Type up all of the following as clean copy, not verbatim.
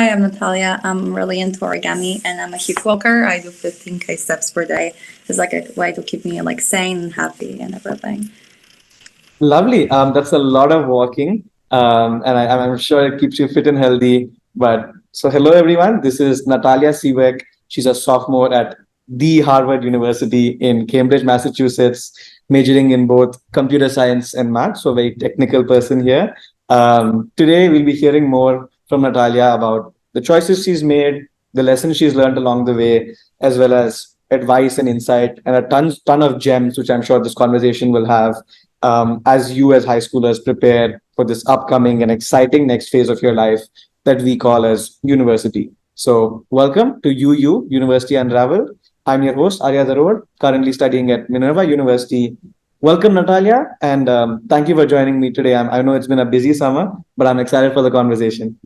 Hi, I'm Natalia. I'm really into origami and I'm a huge walker. I do 15K steps per day. It's like a way to keep me like sane and happy and everything. Lovely. That's a lot of walking, and I'm sure it keeps you fit and healthy. But so, hello everyone. This is Natalia Siwek. She's a sophomore at the Harvard University in Cambridge, Massachusetts, majoring in both computer science and math. So, very technical person here. Today, we'll be hearing more from Natalia about the choices she's made, the lessons she's learned along the way, as well as advice and insight, and a ton of gems, which I'm sure this conversation will have as you as high schoolers prepare for this upcoming and exciting next phase of your life that we call as university. So welcome to University Unraveled. I'm your host, Arya Darod, currently studying at Minerva University. Welcome, Natalia, and thank you for joining me today. I know it's been a busy summer, but I'm excited for the conversation.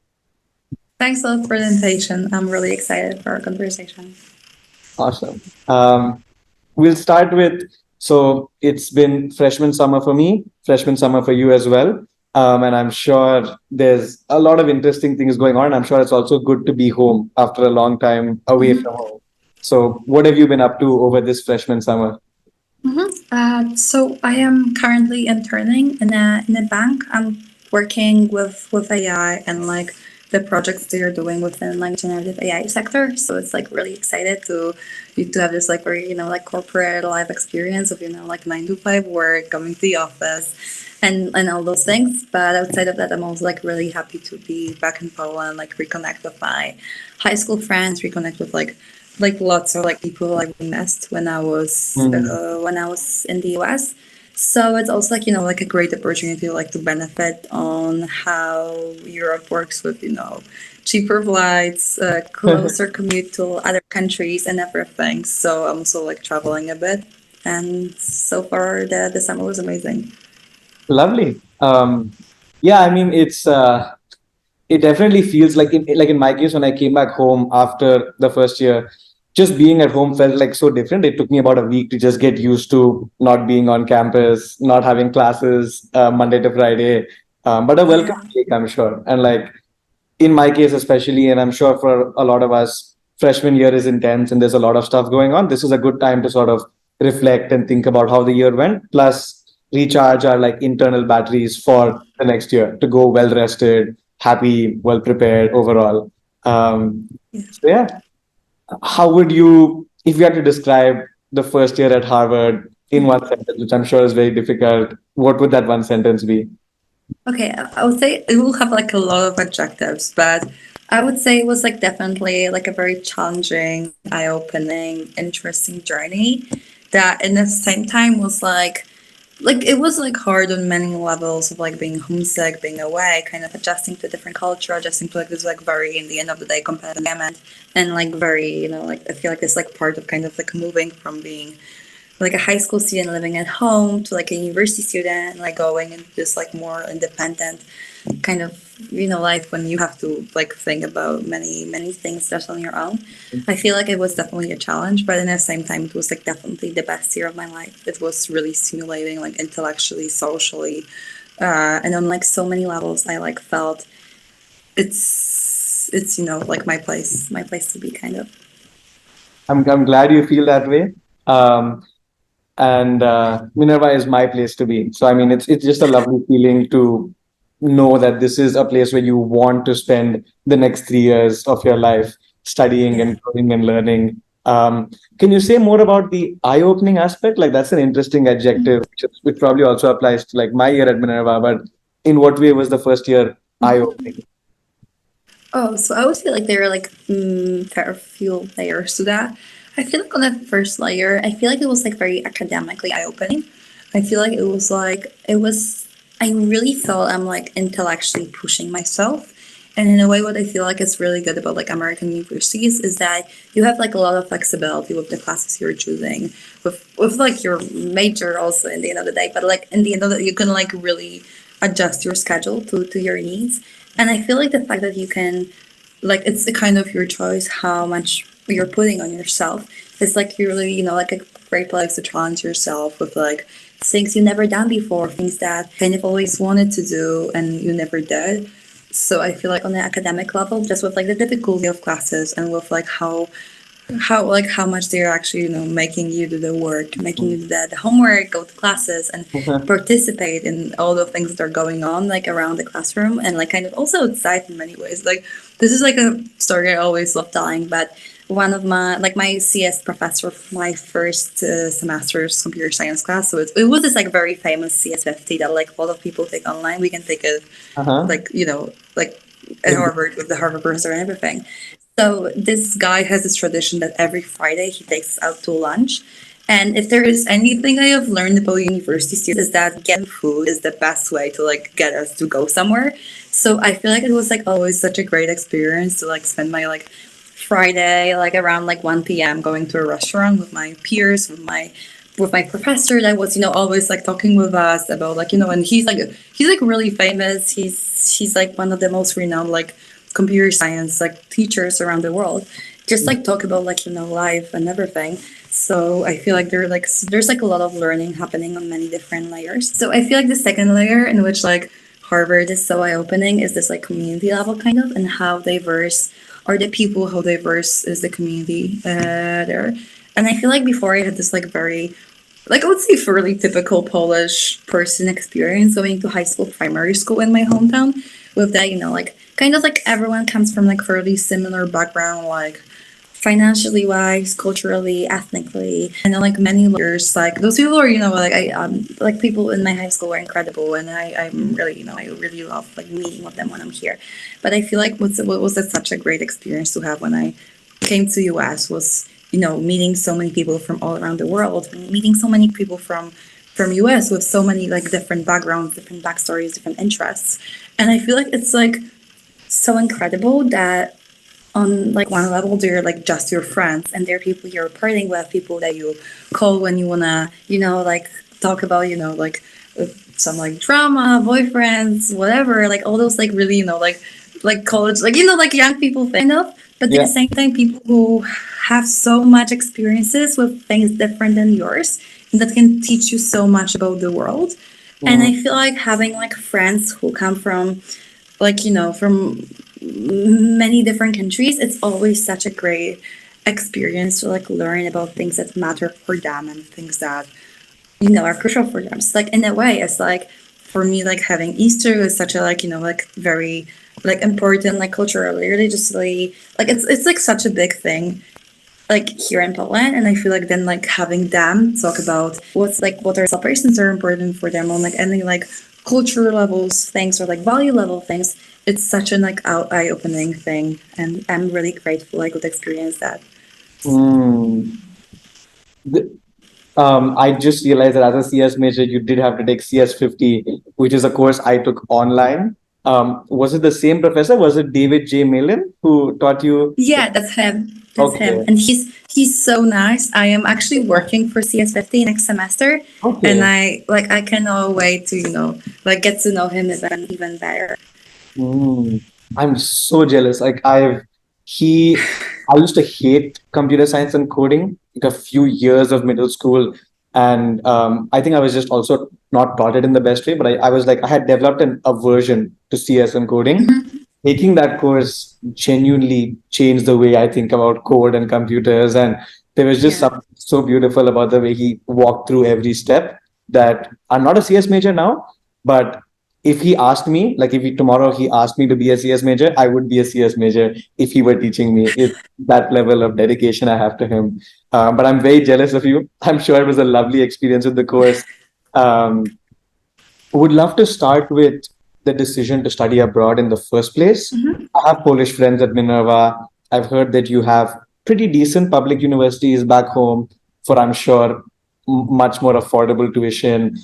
Thanks a lot for the invitation. I'm really excited for our conversation. Awesome. We'll start with, so it's been freshman summer for me, freshman summer for you as well. And I'm sure there's a lot of interesting things going on. I'm sure it's also good to be home after a long time away Mm-hmm. from home. So, what have you been up to over this freshman summer? So I am currently interning in a bank. I'm working with AI and like the projects they are doing within like generative AI sector. So it's like really excited to have this like very like corporate life experience of like 9 to 5 work, going to the office, and all those things. But outside of that, I'm also like really happy to be back in Poland, like reconnect with my high school friends, reconnect with like lots of like people I missed Mm. when I was in the US. So it's also like like a great opportunity like to benefit on how Europe works with cheaper flights, closer commute to other countries and everything. So I'm also like traveling a bit, and so far the summer was amazing. Lovely. Yeah, I mean, it definitely feels like in my case when I came back home after the first year, just being at home felt like so different. It took me about a week to just get used to not being on campus, not having classes Monday to Friday. But a welcome Yeah. break, I'm sure. And like in my case especially, and I'm sure for a lot of us, freshman year is intense and there's a lot of stuff going on. This is a good time to sort of reflect and think about how the year went, plus recharge our like internal batteries for the next year to go well rested, happy, well prepared overall. So yeah, how would you, if you had to describe the first year at Harvard in one sentence, which I'm sure is very difficult, what would that one sentence be? Okay, I would say it will have like a lot of adjectives, but I would say it was like definitely like a very challenging, eye-opening, interesting journey that in the same time was like it was like hard on many levels of like being homesick, being away, kind of adjusting to a different culture, adjusting to like this like very in the end of the day competitive environment and like very, like I feel like it's like part of kind of like moving from being like a high school student living at home to like a university student, like going into this like more independent kind of life when you have to like think about many things just on your own. I feel like it was definitely a challenge, but at the same time it was like definitely the best year of my life. It was really stimulating, like intellectually, socially, and on like so many levels I like felt it's like my place to be kind of. I'm glad you feel that way. Um, and Minerva is my place to be. So I mean, it's just a lovely feeling to know that this is a place where you want to spend the next 3 years of your life studying Yeah. and growing and learning. Can you say more about the eye-opening aspect? Like that's an interesting adjective, which probably also applies to like my year at Minerva. But in what way was the first year eye-opening? Oh, so I would feel like there are like fair few layers to that. I feel like on that first layer, I feel like it was like very academically eye opening. I feel like I really felt I'm like intellectually pushing myself. And in a way, what I feel like is really good about like American universities is that you have like a lot of flexibility with the classes you're choosing, with like your major also in the end of the day. But like in the end of the, you can like really adjust your schedule to your needs. And I feel like the fact that you can, like, it's the kind of your choice how much you're putting on yourself. It's like you really, like a great place to challenge yourself with like things you never done before, things that kind of always wanted to do and you never did. So I feel like on the academic level, just with like the difficulty of classes and with like how much they're actually making you do the work, making you do the homework, go to classes, and participate in all the things that are going on like around the classroom and like kind of also outside in many ways. Like this is like a story I always love telling, but one of my CS professor for my first semester's computer science class. So it was this like very famous CS 50 that like a lot of people take online. We can take it Uh-huh. like like at Harvard with the Harvard professor and everything. So this guy has this tradition that every Friday he takes us out to lunch. And if there is anything I have learned about university students is that getting food is the best way to like get us to go somewhere. So I feel like it was like always such a great experience to like spend my like Friday like around like 1 p.m. going to a restaurant with my peers, with my professor that was always like talking with us about like and he's like really famous. He's like one of the most renowned like computer science like teachers around the world, just like talk about like life and everything. So I feel like there's like a lot of learning happening on many different layers. So I feel like the second layer in which like Harvard is so eye-opening is this like community level kind of, and how diverse are the people, how diverse is the community there. And I feel like before I had this like very like I would say fairly typical Polish person experience going to high school, primary school in my hometown. With that, like kind of like everyone comes from like fairly similar background, like financially wise, culturally, ethnically, and then like many leaders, like those people are, like I like people in my high school are incredible, and I'm really, I really love like meeting with them when I'm here. But I feel like what was such a great experience to have when I came to US was meeting so many people from all around the world, meeting so many people from US with so many like different backgrounds, different backstories, different interests. And I feel like it's like so incredible that on like one level they're like just your friends, and they're people you're partying with, people that you call when you wanna like talk about like some like drama, boyfriends, whatever, like all those like really like college, like like young people kind of, but at Yeah. the same time people who have so much experiences with things different than yours, and that can teach you so much about the world. And Mhm. I feel like having like friends who come from like from many different countries, it's always such a great experience to like learn about things that matter for them and things that are crucial for them. So like in a way, it's like for me like having Easter is such a like like very like important like culturally, religiously, like it's like such a big thing like here in Poland. And I feel like then like having them talk about what are celebrations are important for them on like any like culture levels things or like value level things, it's such an like eye opening thing, and I'm really grateful I could experience that. Mm. The- I just realized that as a CS major, you did have to take CS 50, which is a course I took online. Was it the same professor? Was it David J. Malin who taught you? Yeah, that's him. That's him. Okay. And he's so nice. I am actually working for CS 50 next semester, and Okay. I cannot wait to like get to know him even better. Mm. I'm so jealous. I used to hate computer science and coding, like a few years of middle school. And I think I was just also not taught it in the best way, but I was like, I had developed an aversion to CS and coding. Taking that course genuinely changed the way I think about code and computers. And there was just Yeah. something so beautiful about the way he walked through every step that I'm not a CS major now, but if he asked me, like if he, tomorrow he asked me to be a CS major, I would be a CS major if he were teaching me. It's that level of dedication I have to him. But I'm very jealous of you. I'm sure it was a lovely experience with the course. Um, would love to start with the decision to study abroad in the first place. Mhm. I have Polish friends at Minerva. I've heard that you have pretty decent public universities back home for, I'm sure, much more affordable tuition.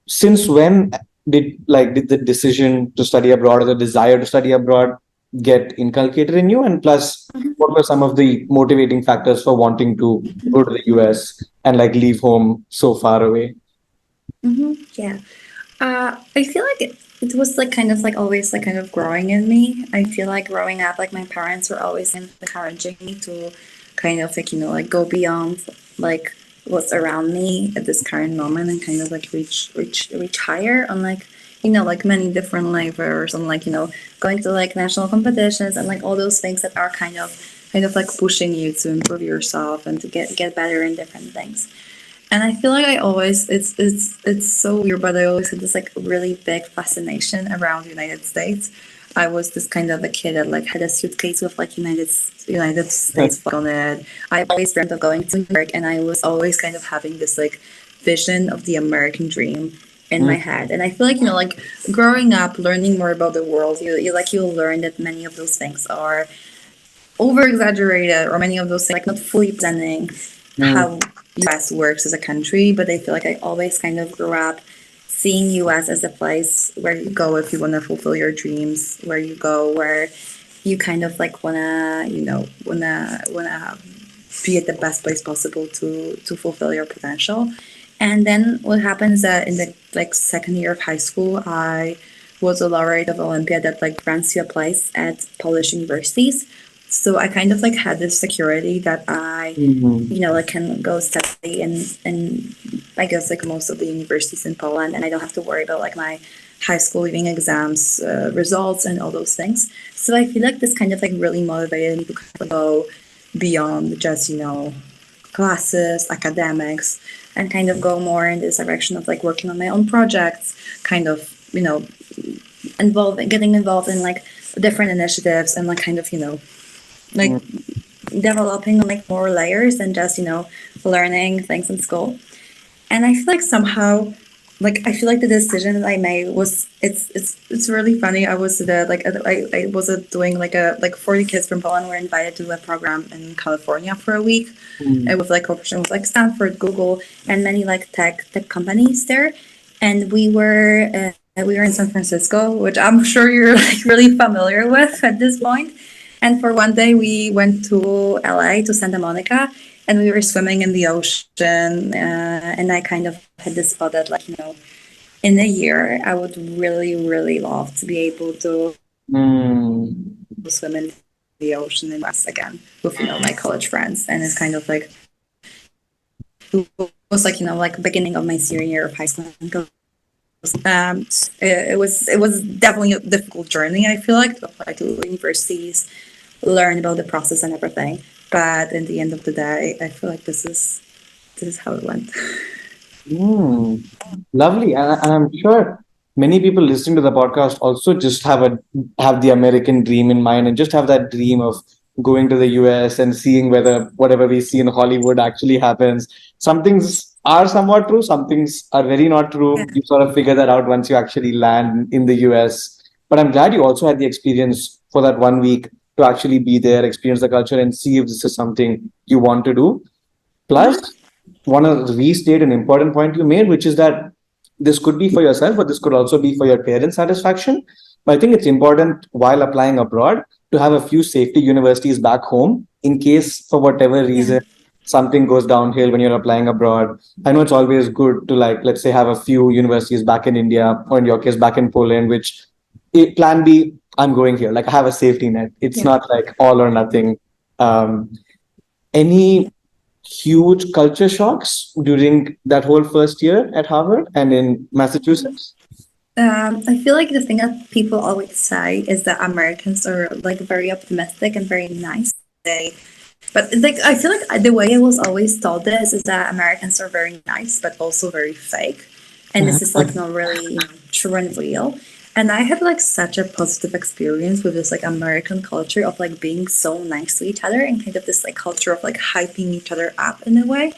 Since when did the decision to study abroad or the desire to study abroad get inculcated in you? And plus, what were some of the motivating factors for wanting to go to the US and like leave home so far away? Yeah. I feel like it was like kind of like always like kind of growing in me. I feel like growing up, like my parents were always encouraging me to kind of like like go beyond like what's around me at this current moment and kind of like reach higher on like like many different flavors and going to like national competitions and like all those things that are kind of like pushing you to improve yourself and to get better in different things. And I feel like I always it's so weird, but I always had this like really big fascination around the United States. I was this kind of a kid that like had a suitcase with like United States flag on it. I always dreamt of going to New York, and I was always kind of having this like vision of the American dream in my head. And I feel like like growing up, learning more about the world, you'll learn that many of those things are over exaggerated, or many of those things like not fully presenting how US works as a country. But I feel like I always kind of grew up seeing US as a place where you go if you want to fulfill your dreams, where you go where you kind of like wanna be at the best place possible to fulfill your potential. And then what happens that in the like second year of high school, I was a laureate of Olympia that like grants you a place at Polish universities. So I kind of like had this security that I, like can go study in I guess like most of the universities in Poland, and I don't have to worry about like my high school leaving exams, results, and all those things. So I feel like this kind of like really motivated me to kind of go beyond just classes, academics, and kind of go more in this direction of like working on my own projects, kind of getting involved in like different initiatives, and like kind of like developing like more layers than just learning things in school. And I feel like somehow, like I feel like the decision that I made was it's really funny. I was I was doing like a like 40 kids from Poland were invited to a program in California for a week. It was like cooperation with like Stanford, Google, and many like tech companies there. And we were in San Francisco, which I'm sure you're like really familiar with at this point. And for one day, we went to LA, to Santa Monica, and we were swimming in the ocean. And I kind of had this thought that, like, in a year, I would really, really love to be able to swim in the ocean in West again with, my college friends. And it's kind of like, it was like, like beginning of my senior year of high school. It was definitely a difficult journey, I feel like, to apply to universities, learn about the process and everything. But in the end of the day, I feel like this is how it went. Lovely, and I'm sure many people listening to the podcast also just have the American dream in mind, and just have that dream of going to the US and seeing whether whatever we see in Hollywood actually happens. Some things are somewhat true, some things are very not true. You sort of figure that out once you actually land in the US. But I'm glad you also had the experience for that 1 week to actually be there, experience the culture, and see if this is something you want to do. Plus, want to restate an important point you made, which is that this could be for yourself, but this could also be for your parents' satisfaction. But I think it's important while applying abroad to have a few safety universities back home in case, for whatever reason, something goes downhill when you're applying abroad. I know it's always good to, like, let's say, have a few universities back in India, or in your case, back in Poland, which plan B, I'm going here. Like, I have a safety net. It's not like all or nothing. Any huge culture shocks during that whole first year at Harvard and in Massachusetts? I feel like the thing that people always say is that Americans are like very optimistic and very nice. But like I feel like the way I was always told this is that Americans are very nice, but also very fake, and this is like not really true and real. And I had like such a positive experience with this like American culture of like being so nice to each other, and kind of this like culture of like hyping each other up in a way.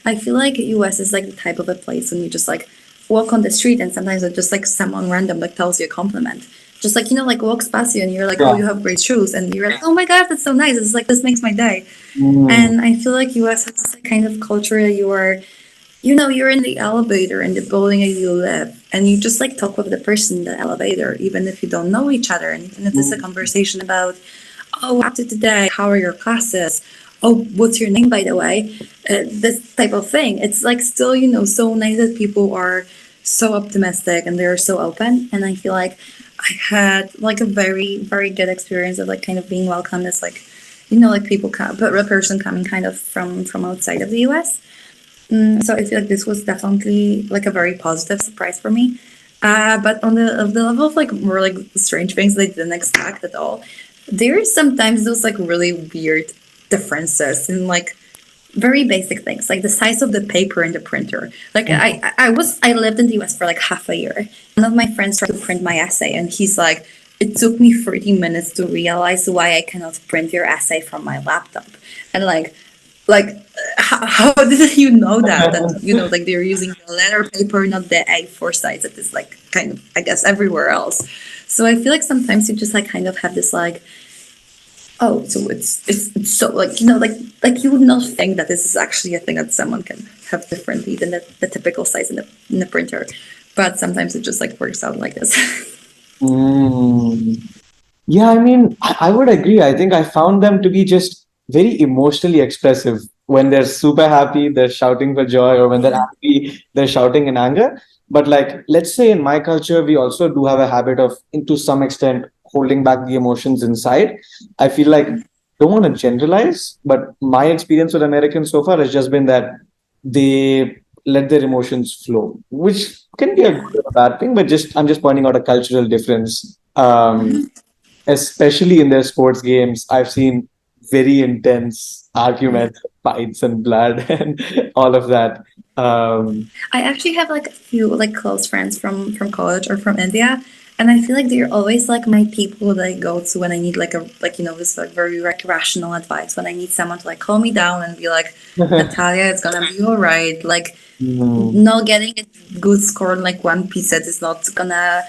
I feel like US is like the type of a place when you just like walk on the street and sometimes it's just like someone random like tells you a compliment. Just like, like walks past you and you're like, oh, you have great shoes. And you're like, oh my God, that's so nice. It's like, this makes my day. And I feel like US has this kind of culture that you're in the elevator in the building that you live, and you just like talk with the person in the elevator, even if you don't know each other. And even if it's a conversation about, oh, what happened today? How are your classes? Oh, what's your name, by the way? This type of thing. It's like still, so nice that people are so optimistic and they're so open. And I feel like I had like a very, very good experience of like kind of being welcomed as like, like people come, but a person coming kind of from outside of the US. So I feel like this was definitely like a very positive surprise for me. But on the level of like more like strange things they didn't expect at all, there is sometimes those like really weird differences in like very basic things like the size of the paper in the printer. Like I lived in the US for like half a year. One of my friends tried to print my essay and he's like, it took me 30 minutes to realize why I cannot print your essay from my laptop. And like how did you know that you know like they're using the letter paper, not the A4 size that is like kind of I guess everywhere else. So I feel like sometimes you just like kind of have this like, oh, so it's so like you know like you would not think that this is actually a thing that someone can have differently than the typical size in the printer, but sometimes it just like works out like this. Mm. Yeah, I mean, I would agree. I think I found them to be just very emotionally expressive. When they're super happy, they're shouting for joy, or when they're Yeah. angry, they're shouting in anger. But like, let's say in my culture, we also do have a habit of, to some extent, holding back the emotions inside. I feel like, don't want to generalize, but my experience with Americans so far has just been that they let their emotions flow, which can be a Yeah. good or a bad thing, but just I'm just pointing out a cultural difference. Especially in their sports games, I've seen very intense Yeah. arguments, fights, and blood, and all of that. Um, I actually have like a few like close friends from college or from India, and I feel like they're always like my people that I go to when I need like a like you know this like very like rational advice when I need someone to like calm me down and be like, Natalia, it's gonna be all right. Like, mm, not getting a good score in like one piece set is not gonna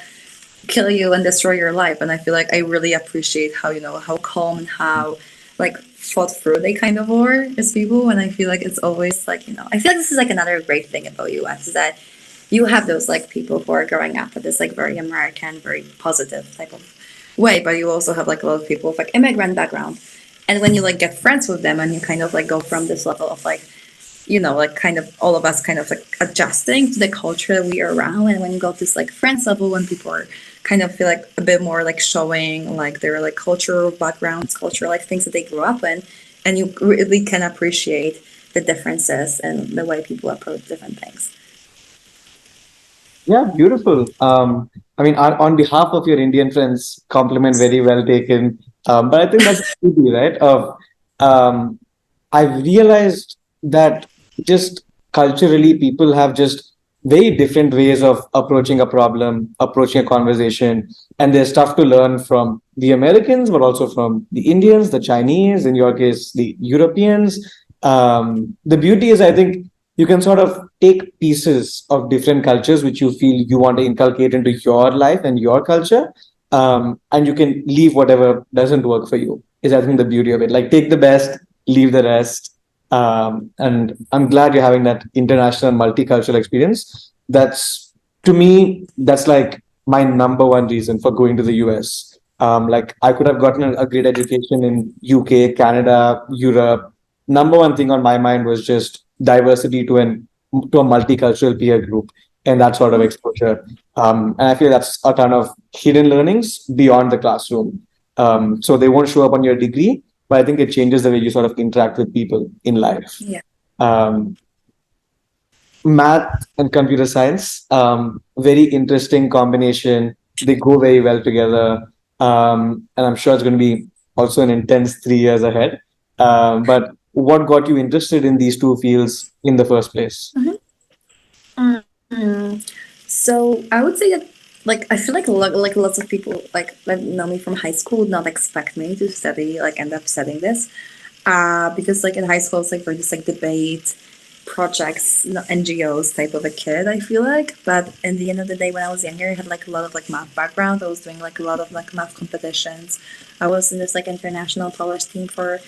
kill you and destroy your life. And I feel like I really appreciate how you know how calm and how like thought through they kind of are as people. And I feel like it's always like you know I feel like this is like another great thing about US is that you have those like people who are growing up with this like very American, very positive type of way, but you also have like a lot of people with like immigrant background. And when you like get friends with them and you kind of like go from this level of like you know, like kind of all of us kind of like adjusting to the culture that we are around. And when you go to this like friends level, when people are kind of feel like a bit more like showing like their like cultural backgrounds, cultural like things that they grew up in, and you really can appreciate the differences and the way people approach different things. yeah, beautiful. I mean, on behalf of your Indian friends, compliment very well taken. But I think that's the beauty, right? Of I've realized that just culturally, people have just very different ways of approaching a problem, approaching a conversation, and there's stuff to learn from the Americans, but also from the Indians, the Chinese, in your case, the Europeans. The beauty is, I think, you can sort of take pieces of different cultures which you feel you want to inculcate into your life and your culture, and you can leave whatever doesn't work for you. Is I think the beauty of it. Like take the best, leave the rest. And I'm glad you're having that international multicultural experience. That's to me, that's like my number one reason for going to the US. Like I could have gotten a great education in UK, Canada, Europe. Number one thing on my mind was just diversity to a multicultural peer group and that sort of exposure. And I feel that's a ton of hidden learnings beyond the classroom. So they won't show up on your degree, but I think it changes the way you sort of interact with people in life. Yeah. Um, Math and computer science, very interesting combination. They go very well together. And I'm sure it's going to be also an intense 3 years ahead. But what got you interested in these two fields in the first place? Mm. So I would say that like I feel like like lots of people like that know me from high school would not expect me to study like end up studying this. Because like in high school it's like very just like debate projects, NGOs type of a kid, I feel like. But in the end of the day, when I was younger, I had like a lot of like math background. I was doing like a lot of like math competitions. I was in this like international powers team for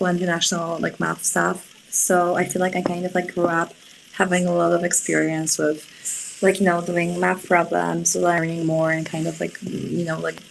international like math stuff. So I feel like I kind of like grew up having a lot of experience with like you know doing math problems, learning more, and kind of like you know like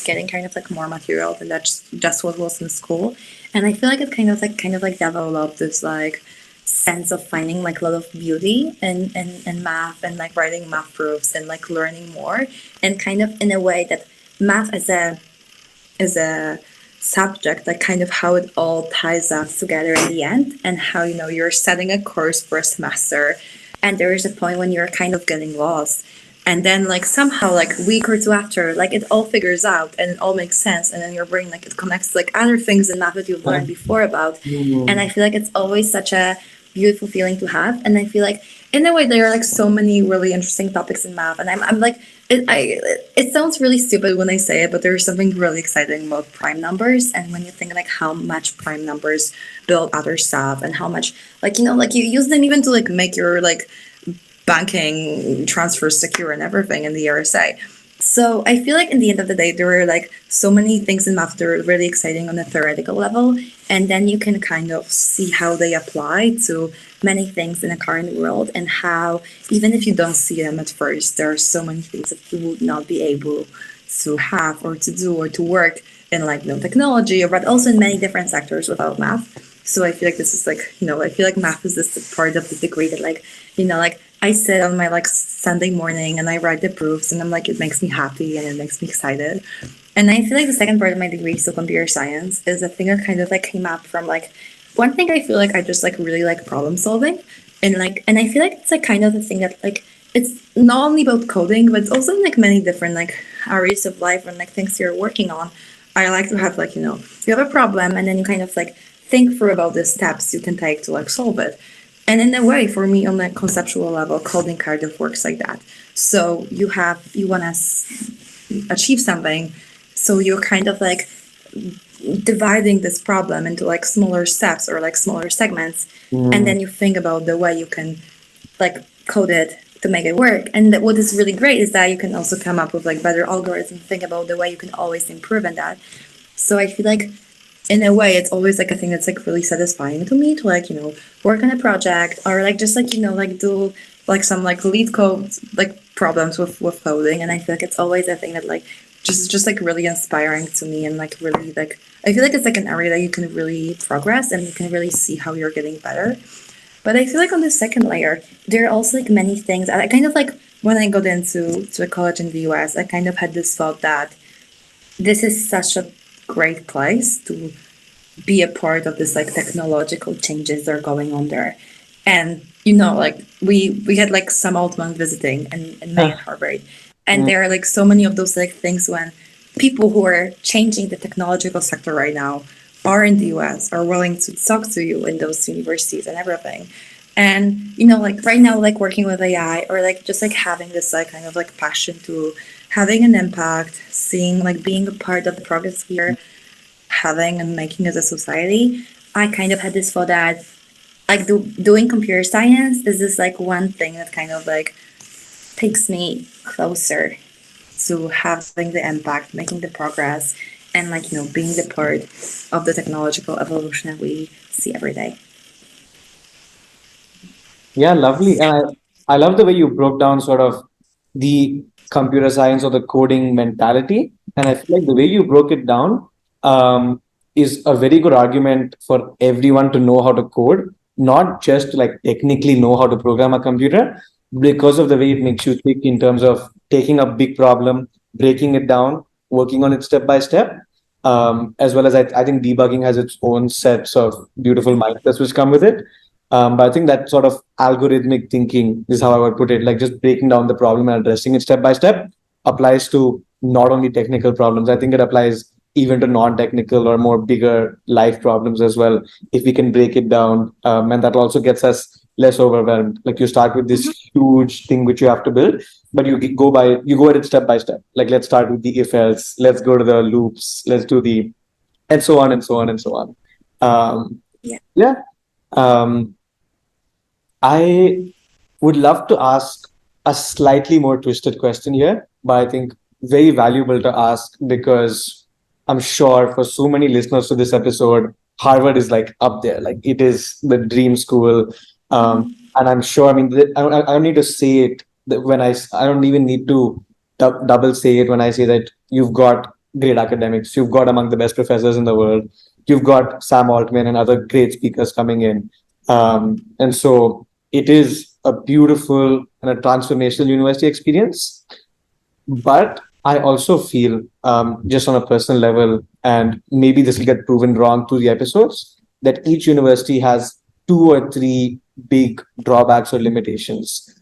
getting kind of like more material than that's just what was in school. And I feel like it kind of like developed this like sense of finding like a lot of beauty in math and like writing math proofs and like learning more and kind of in a way that math as a subject like kind of how it all ties up together in the end and how you know you're setting a course for a semester and there is a point when you're kind of getting lost and then like somehow like a week or two after, like it all figures out and it all makes sense, and then your brain like it connects like other things in math that you've learned before about. And I feel like it's always such a beautiful feeling to have. And I feel like in a way there are like so many really interesting topics in math, and I'm like it sounds really stupid when I say it, but there's something really exciting about prime numbers. And when you think like how much prime numbers build other stuff, and how much like like you use them even to like make your like banking transfers secure and everything in the RSA. So I feel like in the end of the day, there are like so many things in math that are really exciting on a theoretical level, and then you can kind of see how they apply to many things in the current world, and how even if you don't see them at first, there are so many things that you would not be able to have or to do or to work in like technology, but also in many different sectors without math. So I feel like this is like I feel like math is this part of the degree that like like I sit on my like Sunday morning and I write the proofs, and I'm like it makes me happy and it makes me excited. And I feel like the second part of my degree, so computer science, is a thing that kind of like came up from like one thing I feel like I just like really like problem solving, and I feel like it's like kind of the thing that like it's not only about coding, but it's also in like many different like areas of life and like things you're working on. I like to have like you have a problem, and then you kind of like think through about the steps you can take to like solve it. And in a way, for me, on a conceptual level, coding kind of works like that. So you want to achieve something, so you're kind of like dividing this problem into like smaller steps or like smaller segments, and then you think about the way you can like code it to make it work. And what is really great is that you can also come up with like better algorithms, think about the way you can always improve in that. So I feel like in a way it's always like a thing that's like really satisfying to me to like work on a project, or like just like like do like some like lead code like problems with coding. And I feel like it's always a thing that like just like really inspiring to me, and like really like I feel like it's like an area that you can really progress and you can really see how you're getting better. But I feel like on the second layer there are also like many things. I kind of like when I got into to a college in the US, I kind of had this thought that this is such a great place to be a part of this like technological changes that are going on there. And like we had like some Altman visiting in May at Harvard, and there are like so many of those like things when people who are changing the technological sector right now are in the US, are willing to talk to you in those universities and everything. And like right now, like working with AI, or like just like having this like kind of like passion to having an impact, seeing like being a part of the progress we are having and making as a society, I kind of had this thought that like doing computer science is this like one thing that kind of like takes me closer to having the impact, making the progress, and like being the part of the technological evolution that we see every day. Yeah, lovely. And I love the way you broke down sort of the computer science or the coding mentality. And I feel like the way you broke it down is a very good argument for everyone to know how to code, not just to like technically know how to program a computer, because of the way it makes you think in terms of taking a big problem, breaking it down, working on it step by step. As well as I think debugging has its own sets of beautiful mindsets which come with it. But I think that sort of algorithmic thinking is how I would put it, like just breaking down the problem and addressing it step by step applies to not only technical problems. I think it applies even to non-technical or more bigger life problems as well. If we can break it down, and that also gets us less overwhelmed. Like you start with this huge thing which you have to build, but you go at it step by step. Like let's start with the if else, let's go to the loops, let's do the and so on and so on and so on. Yeah. Yeah. Um, I would love to ask a slightly more twisted question here, but I think very valuable to ask because I'm sure for so many listeners to this episode, Harvard is like up there, like it is the dream school. And I'm sure, I mean, I don't need to say it when I don't even need to double say it when I say that you've got great academics, you've got among the best professors in the world, you've got Sam Altman and other great speakers coming in. And so it is a beautiful and a transformational university experience. But I also feel, just on a personal level, and maybe this will get proven wrong through the episodes, that each university has two or three big drawbacks or limitations.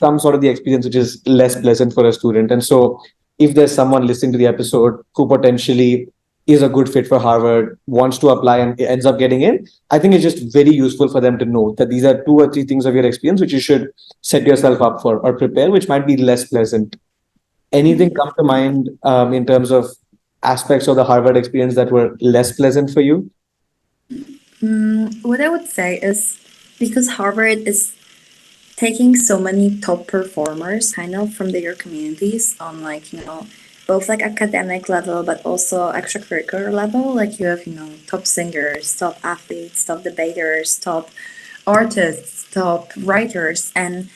some sort of the experience which is less pleasant for a student. And so if there's someone listening to the episode who potentially is a good fit for Harvard, wants to apply and ends up getting in, I think it's just very useful for them to know that these are two or three things of your experience which you should set yourself up for or prepare, which might be less pleasant. Anything come to mind in terms of aspects of the Harvard experience that were less pleasant for you? What I would say is because Harvard is taking so many top performers kind of from their communities on like, both like academic level but also extracurricular level. Like you have, top singers, top athletes, top debaters, top artists, top writers, and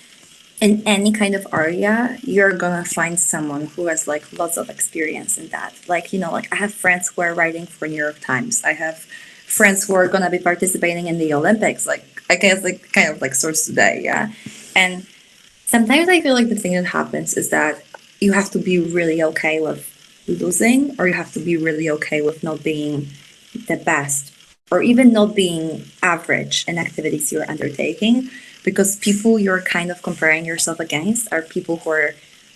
in any kind of area, you're gonna find someone who has like lots of experience in that. Like, like I have friends who are writing for New York Times. I have friends who are gonna be participating in the Olympics. Like I guess like kind of like source today, yeah. And sometimes I feel like the thing that happens is that you have to be really okay with losing, or you have to be really okay with not being the best, or even not being average in activities you're undertaking, because people you're kind of comparing yourself against are people who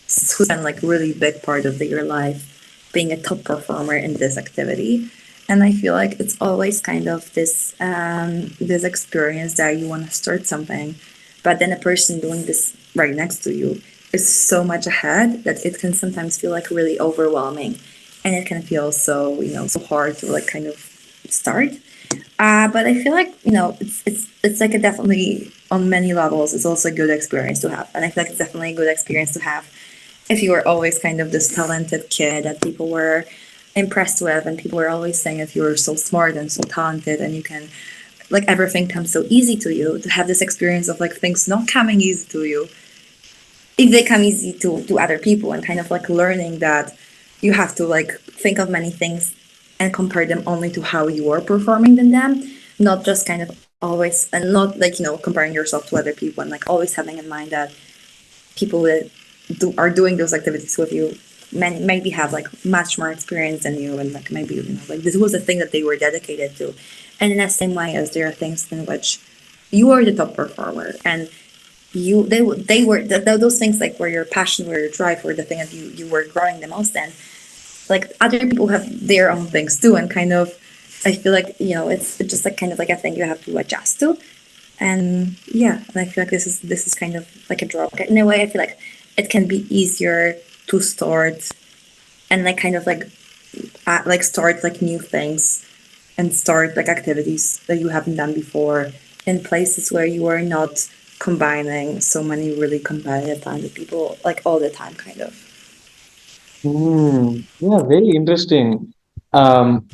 spend like really big part of their life being a top performer in this activity. And I feel like it's always kind of this experience that you want to start something, but then a person doing this right next to you is so much ahead that it can sometimes feel like really overwhelming, and it can feel so so hard to like kind of start. But I feel like it's like a definitely on many levels. It's also a good experience to have, and I feel like it's definitely a good experience to have if you were always kind of this talented kid that people were impressed with, and people were always saying if you were so smart and so talented and you can like everything comes so easy to you, to have this experience of like things not coming easy to you if they come easy to other people, and kind of like learning that you have to like think of many things and compare them only to how you are performing in them, not just kind of always, and not like comparing yourself to other people, and like always having in mind that people that are doing those activities with you maybe have like much more experience than you, and like maybe like this was a thing that they were dedicated to, and in the same way as there are things in which you are the top performer, and they were those things like where your passion, where your drive, were the thing that you were growing the most in. Like other people have their own things too, and kind of I feel like it's just like kind of like a thing you have to adjust to. And yeah, and I feel like this is kind of like a drawback in a way. I feel like it can be easier to start and like kind of like start like new things and start like activities that you haven't done before in places where you are not combining so many really competitive talented people like all the time, kind of. Yeah, very interesting. Um,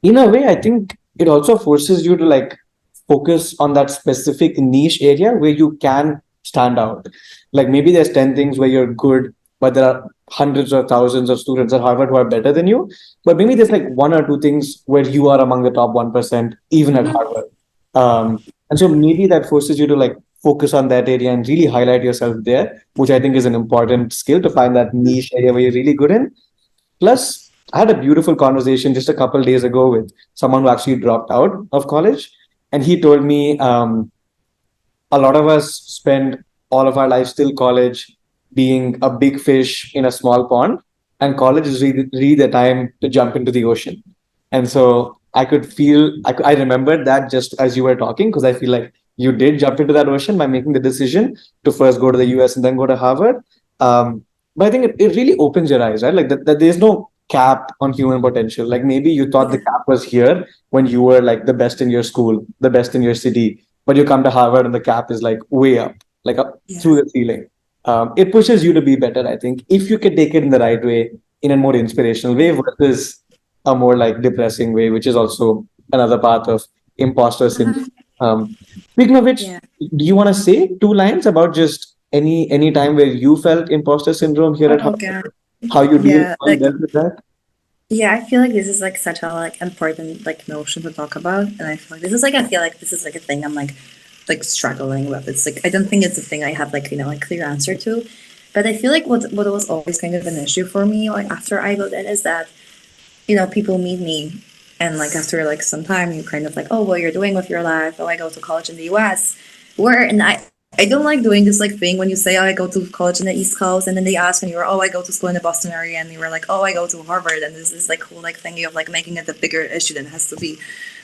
in a way, I think it also forces you to like focus on that specific niche area where you can stand out. Like maybe there's 10 things where you're good, but there are hundreds or thousands of students at Harvard who are better than you. But maybe there's like one or two things where you are among the top 1%, even at Harvard. And so maybe that forces you to like focus on that area and really highlight yourself there, which I think is an important skill to find that niche area where you're really good in. Plus, I had a beautiful conversation just a couple of days ago with someone who actually dropped out of college. And he told me a lot of us spend all of our life still college being a big fish in a small pond. And college is really the time to jump into the ocean. And so I could feel, I remembered that just as you were talking, because I feel like you did jump into that ocean by making the decision to first go to the US and then go to Harvard. But I think it really opens your eyes, right? Like that there's no cap on human potential. Like maybe you thought the Yeah. cap was here when you were like the best in your school, the best in your city, but you come to Harvard and the cap is like way up, like up Yeah. through the ceiling. It pushes you to be better, I think, if you can take it in the right way, in a more inspirational way versus a more like depressing way, which is also another part of imposter syndrome. Speaking of which, Yeah. do you want to say two lines about just any time where you felt imposter syndrome here at Oh Harvard? god. How you deal Yeah, how you like dealt with that? yeah, I feel like this is like such a like important like notion to talk about, and I feel like I feel like this is like a thing I'm like struggling with. It's like I don't think it's a thing I have like like clear answer to, but I feel like what was always kind of an issue for me like after I got in is that people meet me, and like after like some time you kind of like, oh, what you're doing with your life. Oh, I go to college in the US, where and I don't like doing this like thing when you say, "Oh, I go to college in the East Coast," and then they ask and you're, "Oh, I go to school in the Boston area," and you were like, "Oh, I go to Harvard," and this is like whole like thingy of like making it a bigger issue than it has to be.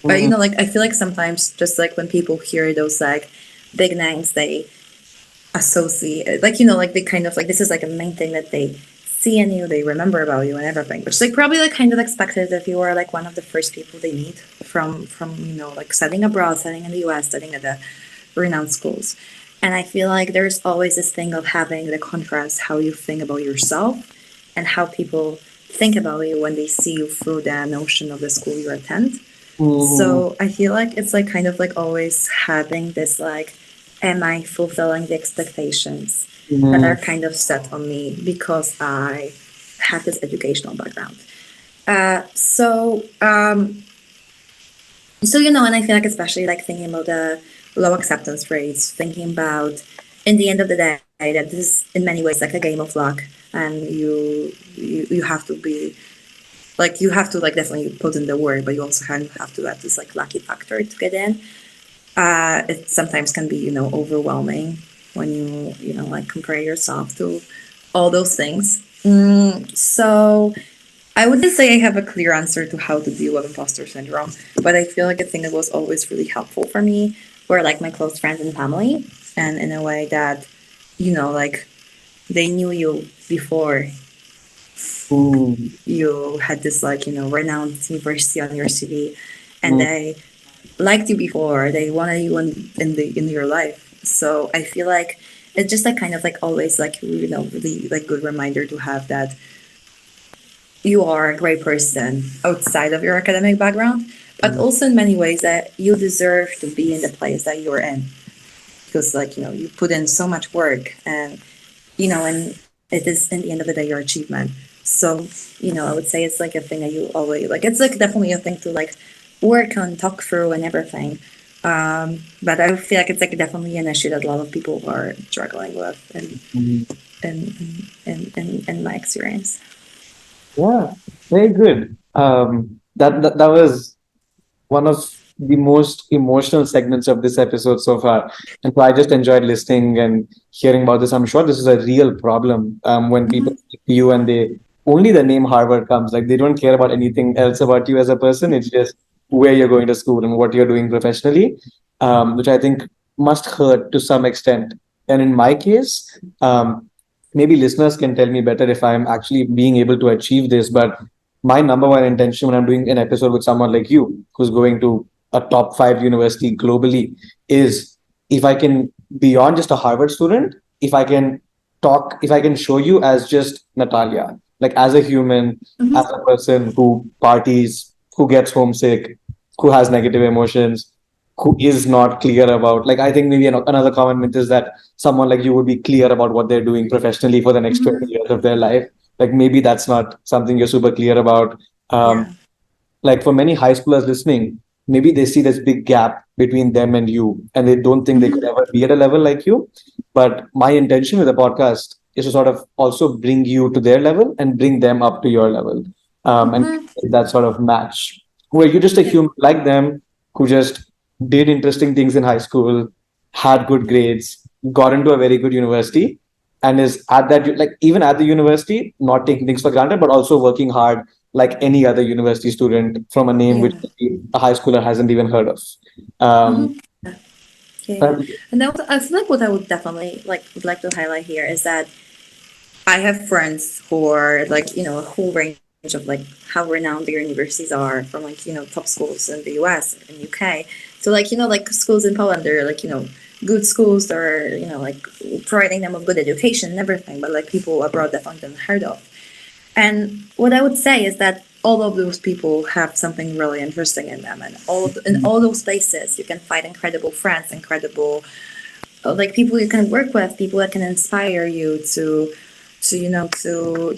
But Mm, like I feel like sometimes just like when people hear those like big names, they associate like like they kind of like this is like a main thing that they see in you, they remember about you and everything, which is like probably like kind of expected if you were like one of the first people they meet from like studying abroad, studying in the US, studying at the renowned schools. And I feel like there's always this thing of having the contrast how you think about yourself and how people think about you when they see you through the notion of the school you attend. mm, So I feel like it's like kind of like always having this like, am I fulfilling the expectations that are mm, kind of set on me because I have this educational background? So and I feel like especially like thinking about the low acceptance rates, thinking about in the end of the day that this is in many ways like a game of luck, and you have to be like you have to like definitely put in the work, but you also have to have this like lucky factor to get in. It sometimes can be overwhelming when you like compare yourself to all those things. So I wouldn't say I have a clear answer to how to deal with imposter syndrome, but I feel like a thing that was always really helpful for me were like my close friends and family, and in a way that like they knew you before mm, you had this like renowned university on your CV, and mm. they liked you before, they wanted you in your life. So I feel like it's just like kind of like always like really like good reminder to have that you are a great person outside of your academic background, but Mm. also in many ways that you deserve to be in the place that you're in because like you put in so much work, and it is in the end of the day your achievement. So I would say it's like a thing that you always like, it's like definitely a thing to like work on, talk through and everything. But I feel like it's like definitely an issue that a lot of people are struggling with Mm. in my experience. Yeah, very good. That was one of the most emotional segments of this episode so far. And so I just enjoyed listening and hearing about this. I'm sure this is a real problem when people Mm-hmm. speak to you and they only the name Harvard comes. Like they don't care about anything else about you as a person. It's just where you're going to school and what you're doing professionally, which I think must hurt to some extent. And in my case, maybe listeners can tell me better if I'm actually being able to achieve this. But my number one intention when I'm doing an episode with someone like you, who's going to a top five university globally, is if I can, beyond just a Harvard student, if I can if I can show you as just Natalia, like as a human, as a Mm-hmm. person who parties, who gets homesick, who has negative emotions, who is not clear about, like, I think maybe another common myth is that someone like you would be clear about what they're doing professionally for the next 20 Mm-hmm. years of their life. Like maybe that's not something you're super clear about. Yeah. Like for many high schoolers listening, maybe they see this big gap between them and you, and they don't think they could Mm-hmm. ever be at a level like you. But my intention with the podcast is to sort of also bring you to their level and bring them up to your level, and Mm-hmm. that sort of match where you're just a human like them who just did interesting things in high school, had good grades, got into a very good university, and is at that, like even at the university, not taking things for granted, but also working hard like any other university student from a name which Yeah. a high schooler hasn't even heard of. Um, Mm-hmm. Yeah. and- And that I feel like what I would definitely like would like to highlight here is that I have friends who are like, a whole range of like how renowned their universities are, from like, top schools in the US and UK. So like, like schools in Poland, they're like, good schools that are, like providing them with good education and everything, but like people abroad that aren't heard of. And what I would say is that all of those people have something really interesting in them, and in all those places you can find incredible friends, incredible like people you can work with, people that can inspire you to you know to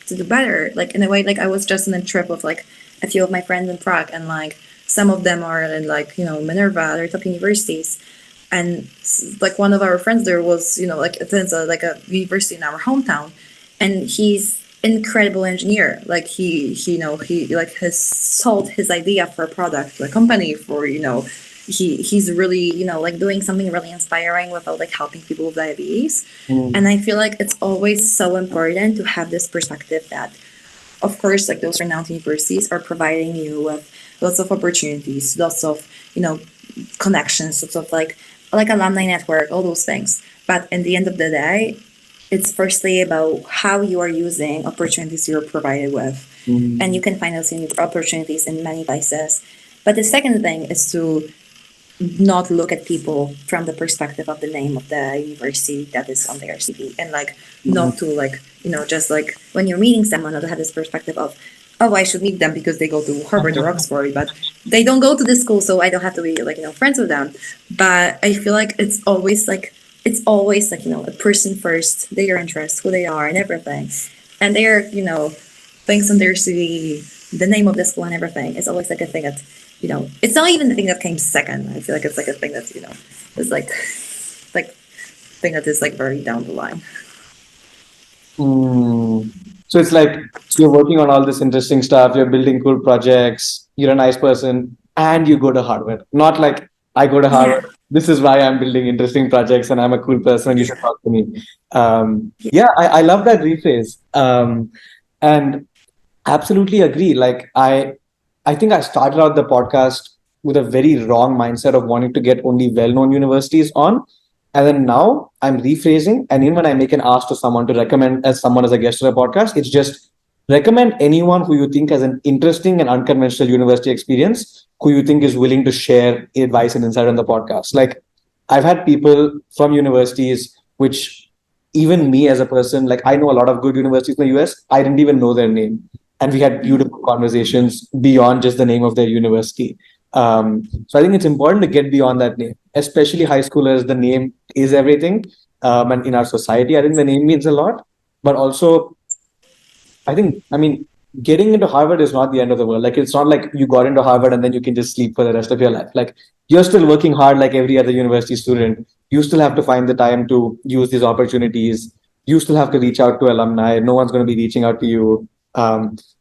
do better. Like in a way, like I was just on a trip with like a few of my friends in Prague, and like some of them are in like Minerva, they're top universities, and like one of our friends there was like attends like a university in our hometown, and he's incredible engineer. Like he like has sold his idea for a product to a company for he's really, like doing something really inspiring without like helping people with diabetes. Mm. And I feel like it's always so important to have this perspective that, of course, like those renowned universities are providing you with lots of opportunities, lots of, connections, lots of like alumni network, all those things. But in the end of the day, it's firstly about how you are using opportunities you're provided with. And you Mm. can find those opportunities in many places. But the second thing is to not look at people from the perspective of the name of the university that is on their CV, and like Mm. not to like, just like when you're meeting someone, not to have this perspective of, oh, I should meet them because they go to Harvard or Oxford, but they don't go to this school, so I don't have to be like, friends with them. But I feel like it's always like, a person first, their interests, who they are, and everything, and their, things on their CV, the name of the school and everything. It's always like a thing that, it's not even the thing that came second. I feel like it's like a thing that, is like thing that is like very down the line. Mm. So it's like, so you're working on all this interesting stuff, you're building cool projects, you're a nice person, and you go to Harvard. Not like I go to Harvard. Yeah. This is why I'm building interesting projects and I'm a cool person. You should Yeah. talk to me. Yeah, I love that rephrase. And absolutely agree. Like I think I started out the podcast with a very wrong mindset of wanting to get only well-known universities on. And then now I'm rephrasing. And even when I make an ask to someone to recommend as someone as a guest on a podcast, it's just recommend anyone who you think has an interesting and unconventional university experience, who you think is willing to share advice and insight on the podcast. Like I've had people from universities, which even me as a person, like I know a lot of good universities in the US, I didn't even know their name. And we had beautiful conversations beyond just the name of their university. So I think it's important to get beyond that name, especially high schoolers. The name is everything. And in our society, I think the name means a lot. But also, I mean, getting into Harvard is not the end of the world. Like, it's not like you got into Harvard and then you can just sleep for the rest of your life. Like, you're still working hard like every other university student. You still have to find the time to use these opportunities. You still have to reach out to alumni. No one's going to be reaching out to you.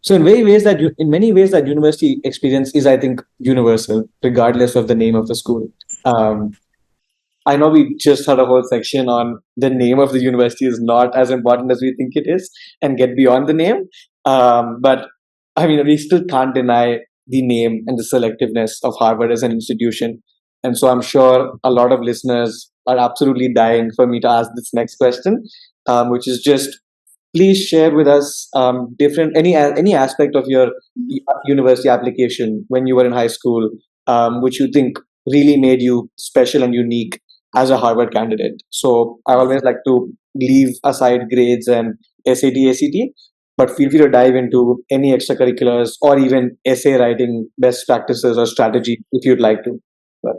So in many ways that university experience is, I think, universal, regardless of the name of the school. Um, I know we just had a whole section on the name of the university is not as important as we think it is and get beyond the name. But I mean, we still can't deny the name and the selectiveness of Harvard as an institution. And so I'm sure a lot of listeners are absolutely dying for me to ask this next question, which is just please share with us different any aspect of your university application when you were in high school, which you think really made you special and unique as a Harvard candidate. So I always like to leave aside grades and SAT, ACT, but feel free to dive into any extracurriculars or even essay writing best practices or strategy if you'd like to. But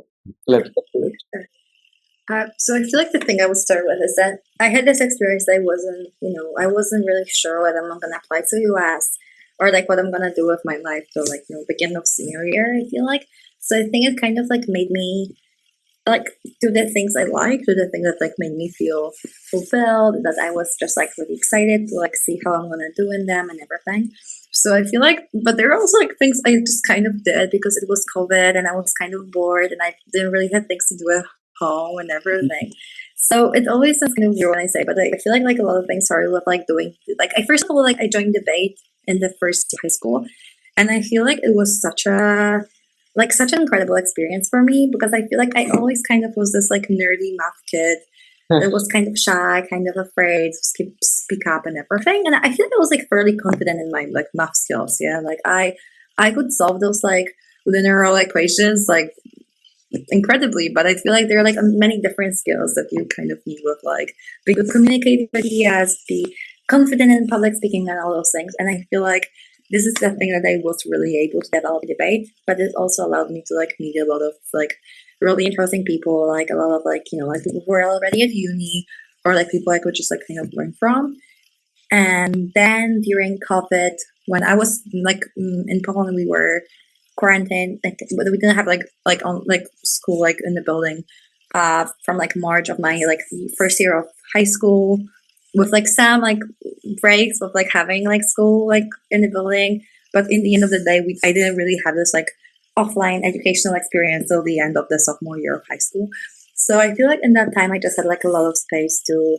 let's get to it. So I feel like the thing I would start with is that I had this experience that I wasn't really sure what I'm going to apply to US or like what I'm going to do with my life till like, beginning of senior year, I feel like. So I think it kind of like made me like do the things I like, do the things that like made me feel fulfilled, that I was just like really excited to like see how I'm gonna do in them and everything. So I feel like, but there are also like things I just kind of did because it was COVID and I was kind of bored and I didn't really have things to do at home and everything. So it always sounds kind of weird when I say, but I feel like a lot of things started with like doing like I first of all like I joined debate in the first high school, and I feel like it was such an incredible experience for me because I feel like I always kind of was this like nerdy math kid that was kind of shy, kind of afraid to speak up and everything. And I feel like I was like fairly confident in my like math skills. Yeah, like I could solve those like linear equations like incredibly, but I feel like there are like many different skills that you kind of need with like be good communicating ideas, be confident in public speaking and all those things. And I feel like this is the thing that I was really able to develop in debate, but it also allowed me to like meet a lot of like really interesting people, like a lot of like, like people who were already at uni or like people I could just like kind of learn from. And then during COVID, when I was like in Poland, we were quarantined. Like we didn't have like on like school like in the building from like March of my like first year of high school, with like some like breaks of like having like school like in the building. But in the end of the day, I didn't really have this like offline educational experience till the end of the sophomore year of high school. So I feel like in that time I just had like a lot of space to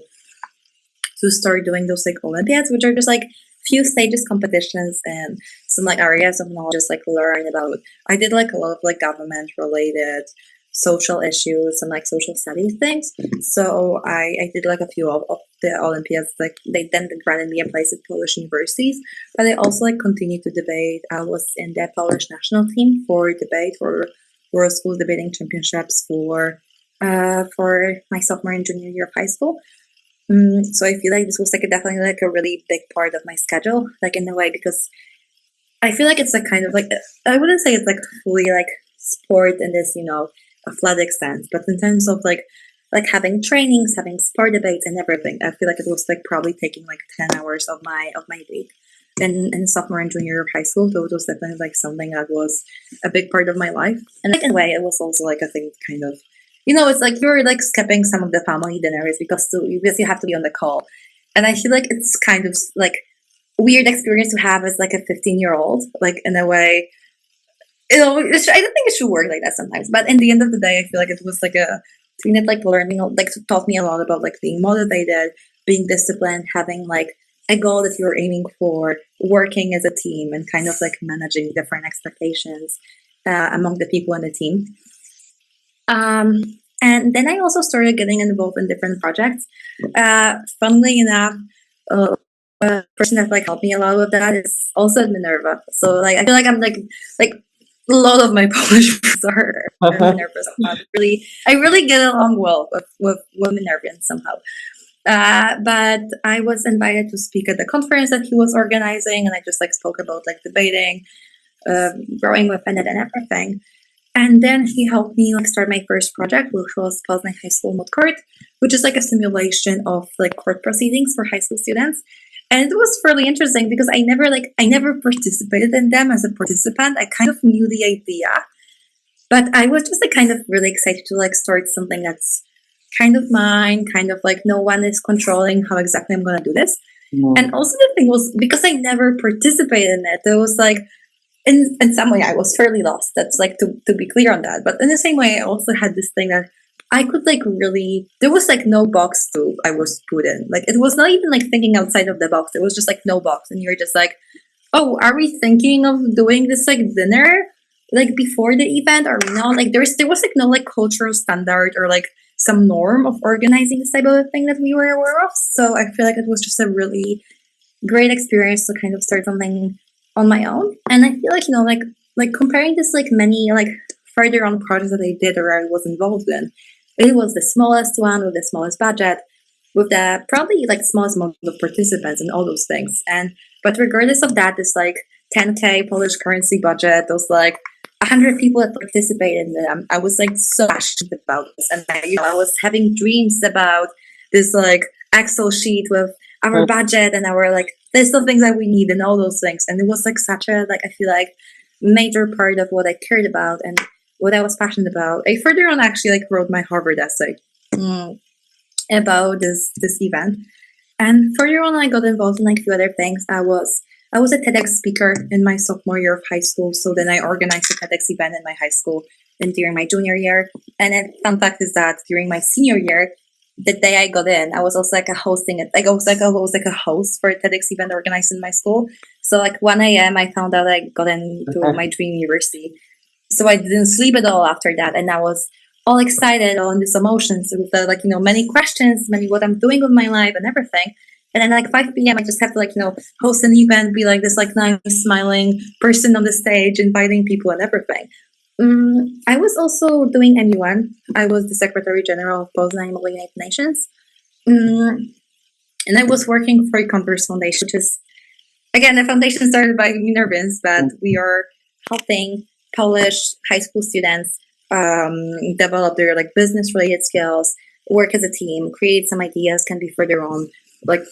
start doing those like Olympiads, which are just like few stages competitions and some like areas of knowledge, just like learn about. I did like a lot of like government related social issues and like social studies things. So I did like a few of the Olympiads. Like they then granted me a place at Polish universities, but I also like continued to debate. I was in the Polish national team for debate for World School Debating Championships for my sophomore and junior year of high school. So I feel like this was like definitely like a really big part of my schedule, like in a way, because I feel like it's like kind of like, I wouldn't say it's like fully like sport in this, athletic sense, but in terms of like having trainings, having sport debates and everything, I feel like it was like probably taking like 10 hours of my week. In sophomore and junior year of high school, so it was definitely like something that was a big part of my life. And like in a way, it was also like a thing kind of, it's like you're like skipping some of the family dinners because you have to be on the call. And I feel like it's kind of like a weird experience to have as like a 15-year-old, like in a way. I don't think it should work like that sometimes. But in the end of the day, I feel like it was like a thing that like learning, like taught me a lot about like being motivated, being disciplined, having like a goal that you're aiming for, working as a team, and kind of like managing different expectations among the people in the team. And then I also started getting involved in different projects. Funnily enough, a person that like helped me a lot with that is also at Minerva. So like I feel like I'm like a lot of my Polish friends are Minerva. So I really get along well with Minervians somehow. But I was invited to speak at the conference that he was organizing, and I just like spoke about like debating, growing within it, and everything. And then he helped me like start my first project, which was Poznań High School Moot Court, which is like a simulation of like court proceedings for high school students. And it was really interesting because I never participated in them as a participant. I kind of knew the idea, but I was just like kind of really excited to like start something that's kind of mine, kind of like no one is controlling how exactly I'm gonna do this. And also the thing was, because I never participated in it, there was like in some way I was fairly lost. That's like to be clear on that. But in the same way, I also had this thing that I could like really, there was like no box I was put in. Like it was not even like thinking outside of the box. There was just like no box. And you're just like, oh, are we thinking of doing this like dinner like before the event or not? Like there was like no like cultural standard or like some norm of organizing this type of thing that we were aware of. So I feel like it was just a really great experience to kind of start something on my own. And I feel like, like comparing this like many like further on projects that I did or I was involved in, it was the smallest one with the smallest budget, with the probably like smallest amount of participants and all those things. But regardless of that, this like 10K Polish currency budget, those like 100 people that participated in them, I was like so passionate about this. And I was having dreams about this like Excel sheet with our budget and our like list of things that we need and all those things. And it was like such a like, I feel like major part of what I cared about and what I was passionate about. I further on actually like wrote my Harvard essay about this event. And further on I got involved in like a few other things. I was a TEDx speaker in my sophomore year of high school. So then I organized a TEDx event in my high school and during my junior year. And then fun fact is that during my senior year, the day I got in, I was also like hosting it. Like I was like a host for a TEDx event organized in my school. So like 1 a.m. I found out I got into my dream university. So I didn't sleep at all after that, and I was all excited, all in these emotions with the, like many questions, many what I'm doing with my life and everything. And then like 5 p.m. I just have to like host an event, be like this like nice smiling person on the stage, inviting people and everything. I was also doing MUN. I was the Secretary General of Poznań United Nations. And I was working for a Converse Foundation, which is, again, a foundation started by Minervians, but we are helping Polish high school students develop their like business related skills, work as a team, create some ideas, can be further on, like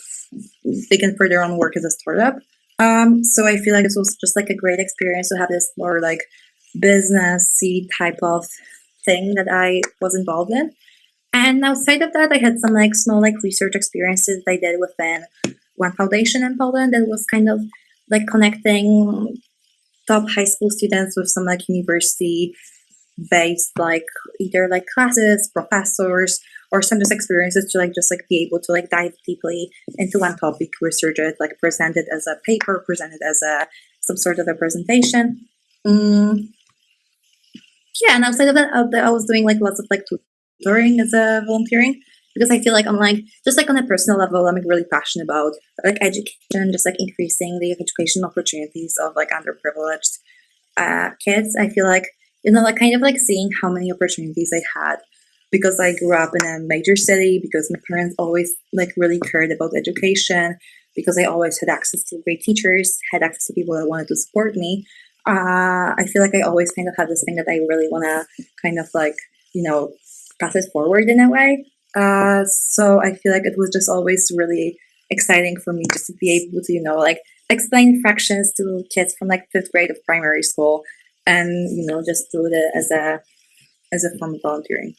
they can further on work as a startup. So I feel like it was just like a great experience to have this more like businessy type of thing that I was involved in. And outside of that, I had some like small like research experiences that I did within one foundation in Poland that was kind of like connecting top high school students with some like university based like either like classes, professors, or some just experiences to like just like be able to like dive deeply into one topic, research it, like present it as a paper, present it as a some sort of a presentation. Yeah, and outside of that, I was doing like lots of like tutoring as a volunteering because I feel like I'm like just like on a personal level, I'm like really passionate about like education, just like increasing the education opportunities of like underprivileged kids. I feel like like kind of like seeing how many opportunities I had because I grew up in a major city, because my parents always like really cared about education, because I always had access to great teachers, had access to people that wanted to support me. I feel like I always kind of had this thing that I really want to kind of like, pass it forward in a way. So I feel like it was just always really exciting for me just to be able to, like explain fractions to kids from like fifth grade of primary school and, just do it as a form of volunteering.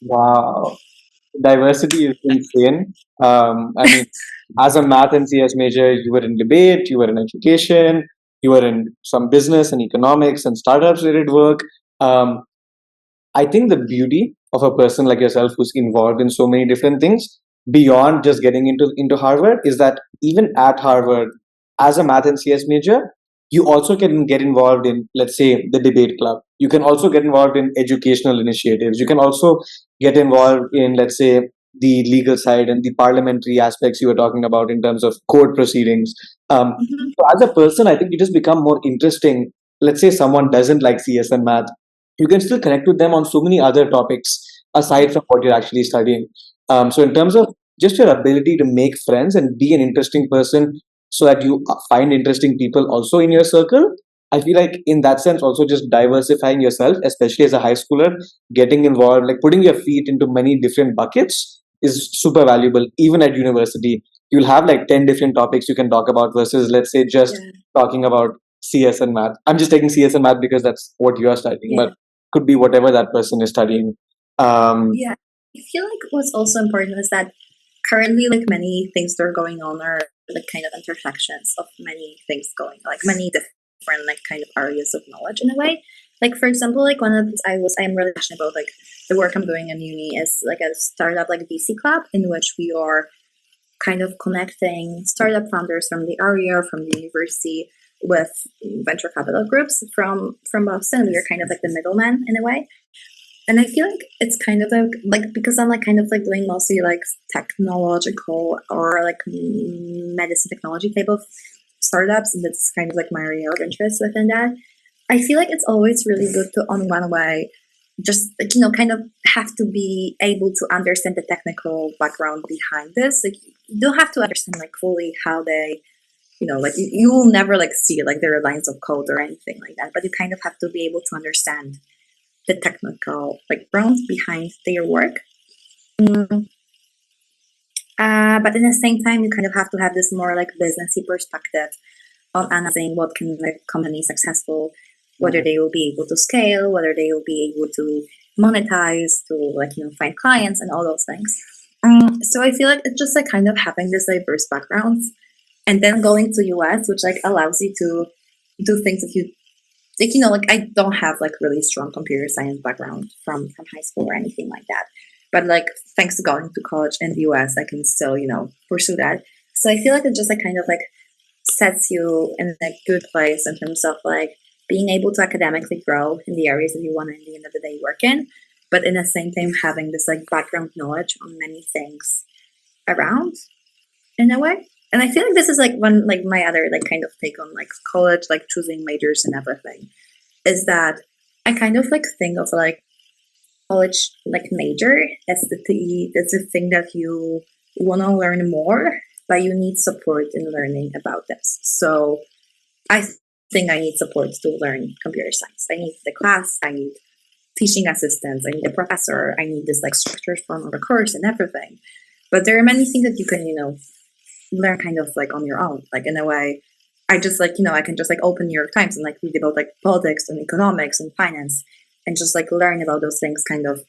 Wow. Diversity is insane. I mean, as a math and CS major, you were in debate, you were in education, you were in some business and economics and startups related work. Um, I think the beauty of a person like yourself who's involved in so many different things beyond just getting into Harvard is that even at Harvard, as a math and CS major, you also can get involved in, let's say, the debate club. You can also get involved in educational initiatives. You can also get involved in, let's say, the legal side and the parliamentary aspects you were talking about in terms of court proceedings. So as a person, I think it has become more interesting. Let's say someone doesn't like CS and math, you can still connect with them on so many other topics aside from what you're actually studying. So, in terms of just your ability to make friends and be an interesting person so that you find interesting people also in your circle, I feel like in that sense, also just diversifying yourself, especially as a high schooler, getting involved, like putting your feet into many different buckets is super valuable. Even at university, you'll have like 10 different topics you can talk about versus, let's say, just Yeah. talking about CS and math. I'm just taking CS and math because that's what you are studying. Yeah. But could be whatever that person is studying. Um, Yeah. I feel like what's also important is that currently like many things that are going on are like kind of intersections of many things going like many different like kind of areas of knowledge in a way. Like for example, like one of the things I'm really passionate about like the work I'm doing in uni is like a startup like VC club in which we are kind of connecting startup founders from the area, from the university, with venture capital groups from Boston. We are kind of like the middleman in a way. And I feel like it's kind of like because I'm like kind of like doing mostly like technological or like medicine technology type of startups, and that's kind of like my area of interest within that. I feel like it's always really good to, on one way, just like, kind of have to be able to understand the technical background behind this. Like, you don't have to understand like fully how they, like you will never like see like their lines of code or anything like that, but you kind of have to be able to understand the technical background behind their work. Mm. But at the same time, you kind of have to have this more like businessy perspective on analyzing what can make companies successful, whether they will be able to scale, whether they will be able to monetize, to find clients and all those things. So I feel like it's just like kind of having this diverse backgrounds, and then going to US, which like allows you to do things that you like I don't have like really strong computer science background from high school or anything like that, but like thanks to going to college in the US, I can still pursue that. So I feel like it just like kind of like sets you in a good place in terms of like being able to academically grow in the areas that you want to, in the end of the day, work in, but in the same time having this like background knowledge on many things around in a way. And I feel like this is like one like my other like kind of take on like college, like choosing majors and everything, is that I kind of like think of like college like major as the thing that you want to learn more, but you need support in learning about this. So I think I need support to learn computer science. I need the class, I need teaching assistants, I need a professor, I need this like structured form of a course and everything. But there are many things that you can, learn kind of like on your own. Like in a way, I just like, I can just like open New York Times and like read about like politics and economics and finance and just like learn about those things kind of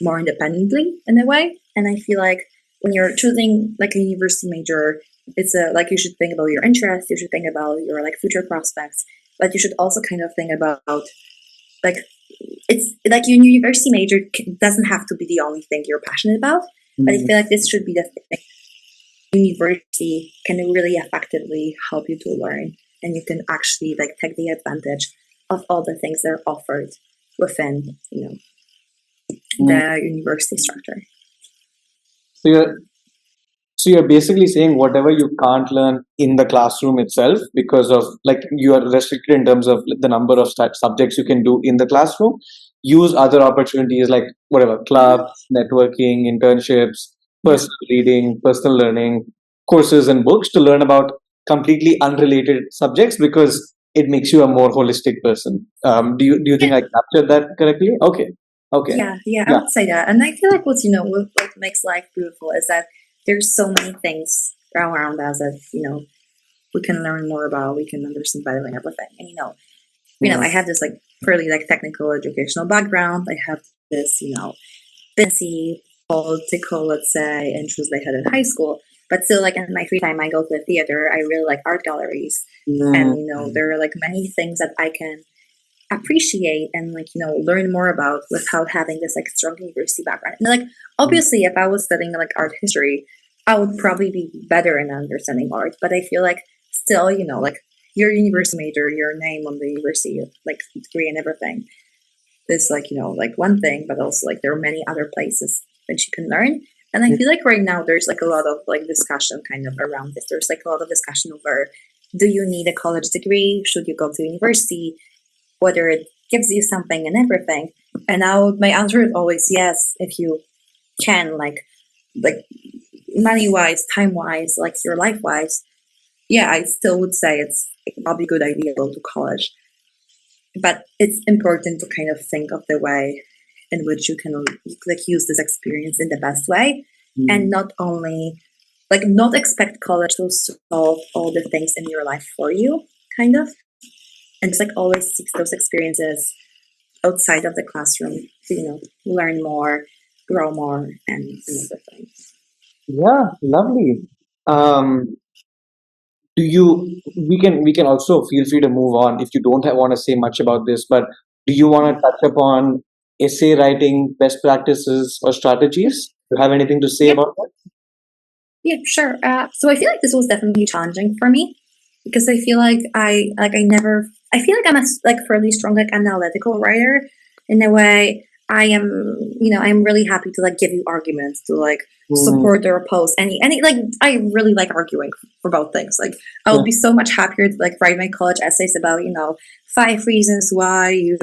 more independently in a way. And I feel like when you're choosing like a university major, it's a like you should think about your interests, you should think about your like future prospects, but you should also kind of think about like it's like your university major doesn't have to be the only thing you're passionate about, but I feel like this should be the thing. University can really effectively help you to learn, and you can actually like take the advantage of all the things that are offered within the university structure. So you're basically saying whatever you can't learn in the classroom itself because of like you are restricted in terms of the number of subjects you can do in the classroom, use other opportunities like whatever clubs, networking, internships, personal reading, personal learning, courses and books to learn about completely unrelated subjects because it makes you a more holistic person. Do you think I captured that correctly? Okay. Okay. Yeah, I would say that. And I feel like what makes life beautiful is that there's so many things around us that, we can learn more about, we can understand better and everything. And I have this like fairly like technical educational background. I have this, fancy political, let's say, interest I had in high school. But still, like in my free time, I go to the theater. I really like art galleries, and there are like many things that I can appreciate and like learn more about without having this like strong university background. And like obviously, if I was studying like art history, I would probably be better in understanding art. But I feel like still, like your university major, your name on the university, like degree and everything is like like one thing, but also like there are many other places that you can learn. And I feel like right now there's like a lot of like discussion kind of around this. There's like a lot of discussion over, do you need a college degree? Should you go to university? Whether it gives you something and everything. And now my answer is always yes, if you can, like money wise, time wise, like your life wise. Yeah, I still would say it's probably a good idea to go to college. But it's important to kind of think of the way in which you can like use this experience in the best way, and not only like not expect college to solve all the things in your life for you, kind of, and just like always seek those experiences outside of the classroom to learn more, grow more, and everything. Yeah, lovely. Um, do you we can also feel free to move on if you don't want to say much about this, but do you want to touch upon essay writing best practices or strategies? Do you have anything to say Yeah, about that? yeah, sure. So I feel like this was definitely challenging for me because I feel like I never I feel like I'm a like fairly strong like analytical writer in a way. I am I'm really happy to like give you arguments to like support or oppose any like I really like arguing for both things. Like I would be so much happier to like write my college essays about 5 reasons why you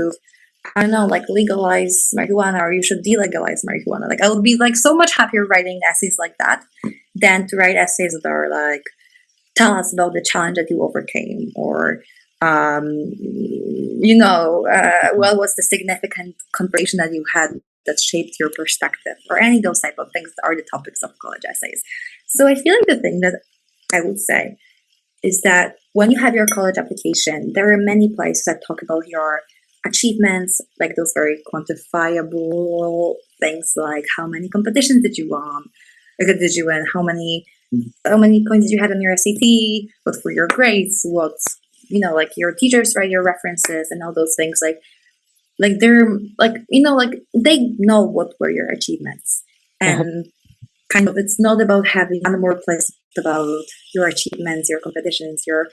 I don't know like legalize marijuana or you should delegalize marijuana. Like I would be like so much happier writing essays like that than to write essays that are like tell us about the challenge that you overcame or what was the significant conversation that you had that shaped your perspective or any of those type of things that are the topics of college essays. So I feel like the thing that I would say is that when you have your college application, there are many places that talk about your achievements, like those very quantifiable things like how many competitions did you win, how many points did you had on your SAT, what were your grades, what like your teachers write your references and all those things like they're like like they know what were your achievements, and kind of it's not about having one more place about your achievements, your competitions, your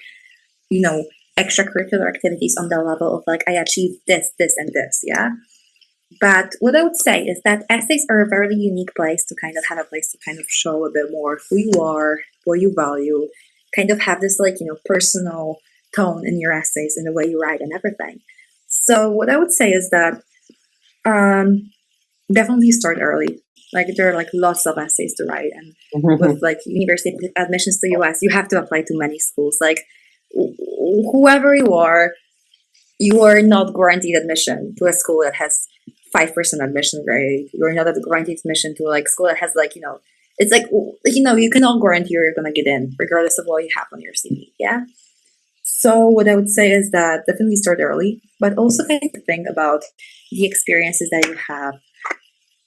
extracurricular activities on the level of like I achieved this and this, yeah. But what I would say is that essays are a very unique place to kind of have a place to kind of show a bit more who you are, what you value, kind of have this like personal tone in your essays in the way you write and everything. So what I would say is that definitely start early. Like there are like lots of essays to write, and with like university admissions to US, you have to apply to many schools. Like whoever you are not guaranteed admission to a school that has 5% admission rate. You're not guaranteed admission to like school that has like it's like you cannot guarantee you're gonna get in regardless of what you have on your CV. Yeah. So what I would say is that definitely start early, but also kind of think about the experiences that you have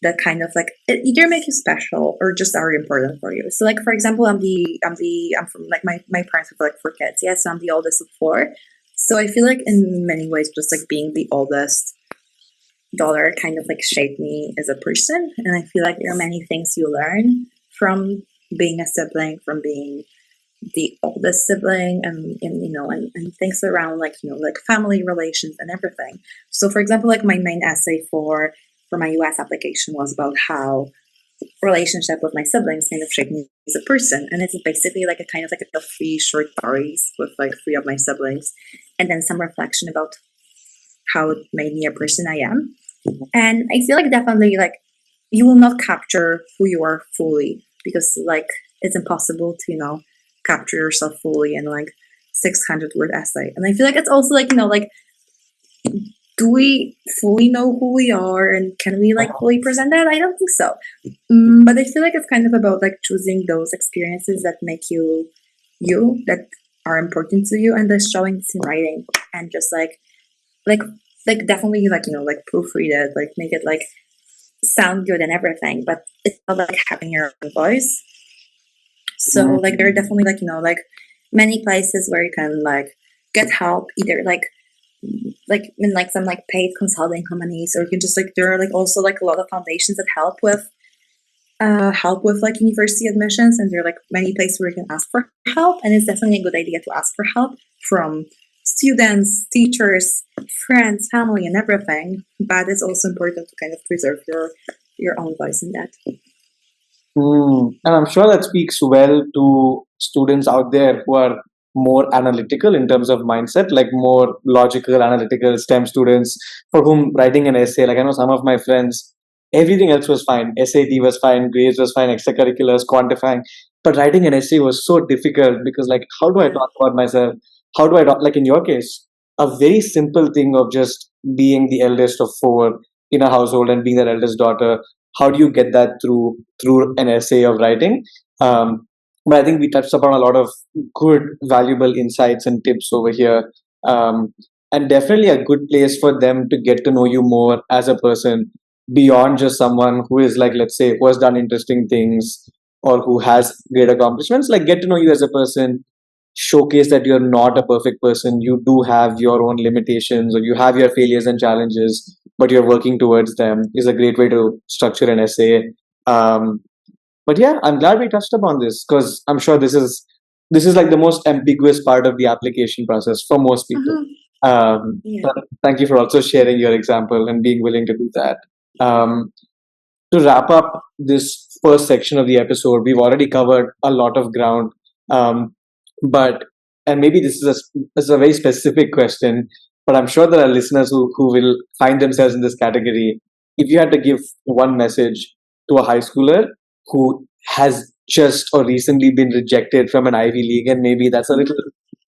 that kind of like it either make you special or just are important for you. So like for example, I'm from like my parents have like 4 kids. Yeah, so I'm the oldest of 4. So I feel like in many ways just like being the oldest daughter kind of like shaped me as a person. And I feel like there are many things you learn from being a sibling, from being the oldest sibling, and things around like like family relations and everything. So for example, like my main essay for my US application was about how relationship with my siblings kind of shaped me as a person. And it's basically like a kind of like a 3 short stories with like 3 of my siblings, and then some reflection about how it made me a person I am. And I feel like definitely like you will not capture who you are fully, because like it's impossible to capture yourself fully in like 600-word essay. And I feel like it's also like like, do we fully know who we are, and can we like fully present that? I don't think so. But I feel like it's kind of about like choosing those experiences that make you that are important to you, and then showing this in writing, and just like definitely like like proofread it, like make it like sound good and everything, but it's not like having your own voice. So like there are definitely like like many places where you can like get help, either like in like some like paid consulting companies, or you can just like there are like also like a lot of foundations that help with like university admissions, and there are like many places where you can ask for help. And it's definitely a good idea to ask for help from students, teachers, friends, family, and everything. But it's also important to kind of preserve your own voice in that. And I'm sure that speaks well to students out there who are more analytical in terms of mindset, like more logical, analytical STEM students for whom writing an essay, like I know some of my friends, everything else was fine. SAT was fine, grades was fine, extracurriculars, quantifying. But writing an essay was so difficult because, like, how do I talk about myself? How do I talk? Like in your case, a very simple thing of just being the eldest of 4 in a household and being the eldest daughter. How do you get that through an essay of writing? But I think we touched upon a lot of good, valuable insights and tips over here, and definitely a good place for them to get to know you more as a person beyond just someone who is like, let's say, who has done interesting things or who has great accomplishments. Like, get to know you as a person, showcase that you're not a perfect person. You do have your own limitations, or you have your failures and challenges, but you're working towards them, is a great way to structure an essay. Um, but yeah, I'm glad we touched upon this because I'm sure this is like the most ambiguous part of the application process for most people. Yeah. But thank you for also sharing your example and being willing to do that. Um, to wrap up this first section of the episode, we've already covered a lot of ground. Um, but and maybe this is a very specific question, but I'm sure there are listeners who will find themselves in this category. If you had to give one message to a high schooler who has just or recently been rejected from an Ivy League, and maybe that's a little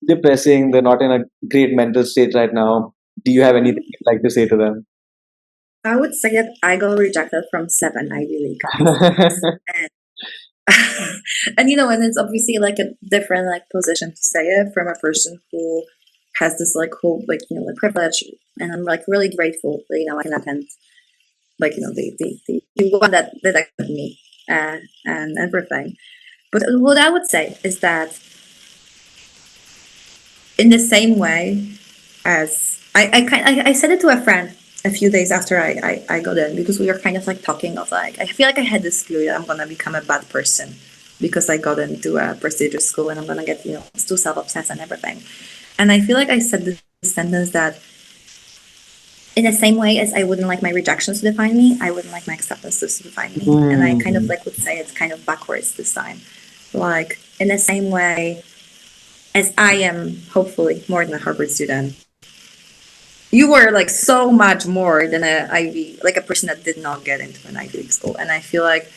depressing, they're not in a great mental state right now, do you have anything you'd like to say to them? I would say that I got rejected from 7 Ivy League colleges. And and it's obviously like a different like position to say it from a person who has this like whole like like privilege, and I'm like really grateful that I can attend like the one that accepted me and everything. But what I would say is that in the same way as I said it to a friend a few days after I got in, because we were kind of like talking of like, I feel like I had this fear that I'm gonna become a bad person because I got into a prestigious school, and I'm gonna get too self-obsessed and everything. And I feel like I said this sentence that in the same way as I wouldn't like my rejections to define me, I wouldn't like my acceptances to define me. And I kind of like would say it's kind of backwards this time. Like in the same way as I am hopefully more than a Harvard student, you were like so much more than a person that did not get into an Ivy League school. And I feel like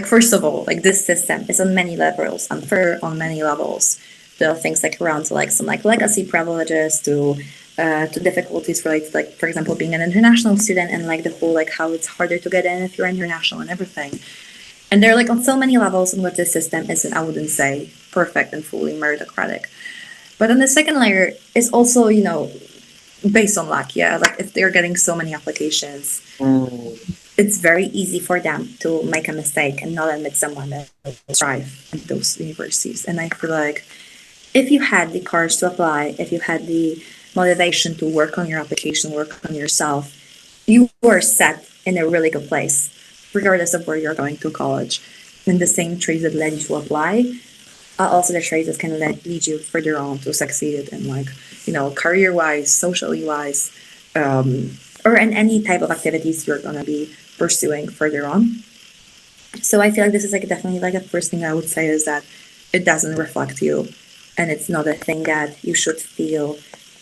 first of all, like this system is on many levels unfair on many levels. There are things like around like some like legacy privileges to difficulties related, like for example, being an international student, and like the whole like how it's harder to get in if you're international and everything. And they're like on so many levels in which the system isn't, I wouldn't say, perfect and fully meritocratic. But then the second layer is also, based on luck. Yeah, like if they're getting so many applications, it's very easy for them to make a mistake and not admit someone that will thrive in those universities. And I feel like if you had the courage to apply, if you had the motivation to work on your application, work on yourself, you were set in a really good place, regardless of where you're going to college. And the same traits that led you to apply are also the traits that can lead you further on to succeed in, like, career wise, socially wise, or in any type of activities you're going to be pursuing further on. So I feel like this is like definitely like the first thing I would say is that it doesn't reflect you, and it's not a thing that you should feel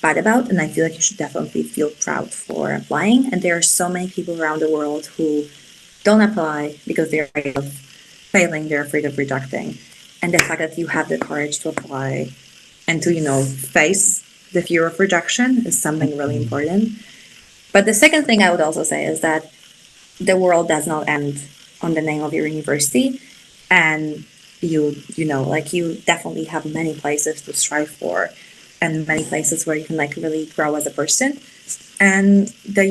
bad about. And I feel like you should definitely feel proud for applying. And there are so many people around the world who don't apply because they're afraid of failing, they're afraid of rejecting. And the fact that you have the courage to apply and to, face the fear of rejection is something really important. But the second thing I would also say is that the world does not end on the name of your university, and you definitely have many places to strive for, and many places where you can like really grow as a person. And that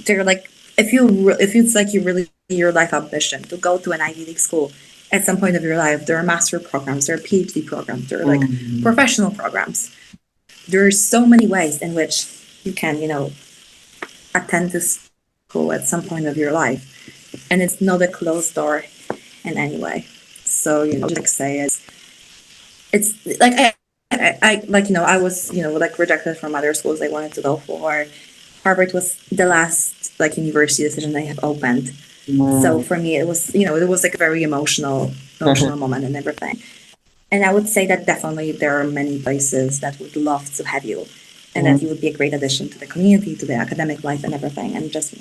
they're like, if it's like your life ambition to go to an Ivy League school at some point of your life, there are master programs, there are PhD programs, there are like professional programs. There are so many ways in which you can attend this school at some point of your life, and it's not a closed door in any way. So like say it's like I I was like rejected from other schools I wanted to go for. Harvard was the last like university decision I have opened. So for me it was it was like a very emotional moment and everything. And I would say that definitely there are many places that would love to have you, and that you would be a great addition to the community, to the academic life and everything. And just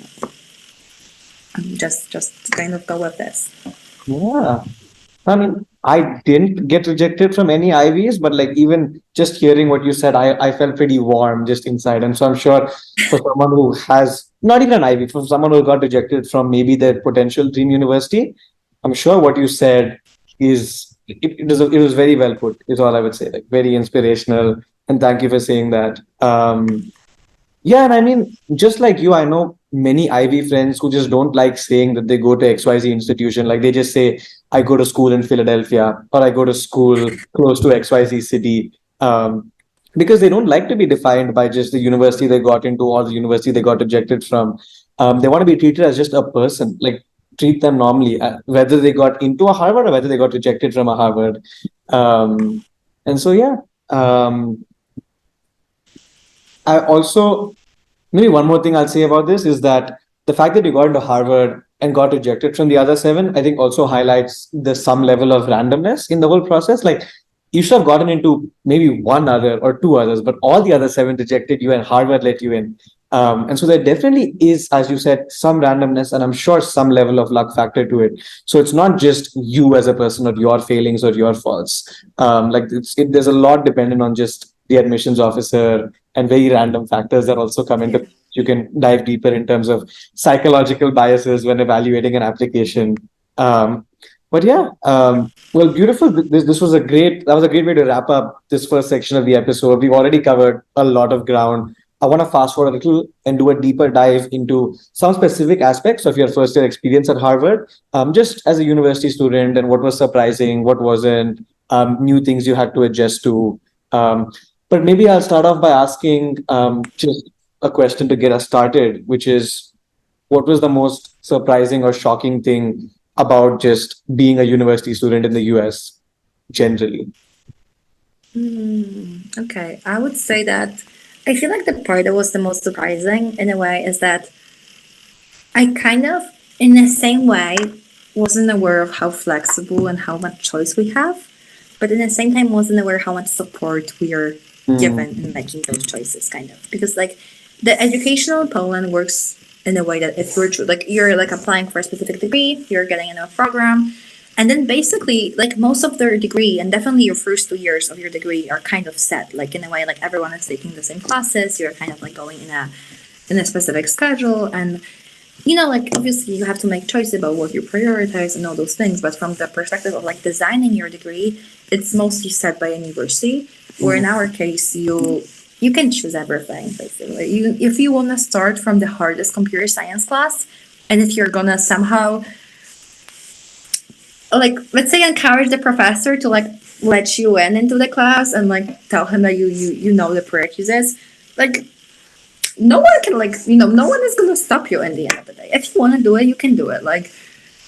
just kind of go with this. Yeah. I mean, I didn't get rejected from any IVs, but like even just hearing what you said, I felt pretty warm just inside. And so I'm sure for someone who has not even an IV, for someone who got rejected from maybe their potential dream university, I'm sure what you said it was very well put, is all I would say. Like very inspirational. And thank you for saying that. Yeah, and I mean, just like you, I know many Ivy friends who just don't like saying that they go to XYZ institution. Like they just say, I go to school in Philadelphia, or I go to school close to XYZ city. Because they don't like to be defined by just the university they got into or the university they got rejected from. They want to be treated as just a person, like treat them normally, whether they got into a Harvard or whether they got rejected from a Harvard. And so, yeah. I also, maybe one more thing I'll say about this is that the fact that you got into Harvard and got rejected from the other seven, I think also highlights the some level of randomness in the whole process. Like you should have gotten into maybe one other or two others, but all the other seven rejected you and Harvard let you in. And so there definitely is, as you said, some randomness and I'm sure some level of luck factor to it. So it's not just you as a person or your failings or your faults. There's a lot dependent on just the admissions officer and very random factors that also come into. You can dive deeper in terms of psychological biases when evaluating an application. But yeah, well, beautiful. This was a great. That was a great way to wrap up this first section of the episode. We've already covered a lot of ground. I want to fast forward a little and do a deeper dive into some specific aspects of your first year experience at Harvard, just as a university student, and what was surprising, what wasn't, new things you had to adjust to. But maybe I'll start off by asking just a question to get us started, which is what was the most surprising or shocking thing about just being a university student in the US generally? Okay, I would say that I feel like the part that was the most surprising in a way is that I kind of, in the same way, wasn't aware of how flexible and how much choice we have, but in the same time wasn't aware how much support we are given in making those choices, kind of. Because like the educational in Poland works in a way that if you're like applying for a specific degree, you're getting into a program, and then basically like most of their degree and definitely your first 2 years of your degree are kind of set. Like in a way, like everyone is taking the same classes, you're kind of like going in a specific schedule, and like obviously you have to make choices about what you prioritize and all those things, but from the perspective of like designing your degree, it's mostly set by a university, where in our case you can choose everything basically. If you want to start from the hardest computer science class, And if you're gonna somehow, like, let's say, encourage the professor to like let you in into the class and like tell him that you know the prerequisites, like no one can, like, no one is gonna stop you in the end of the day. If you want to do it, you can do it. Like,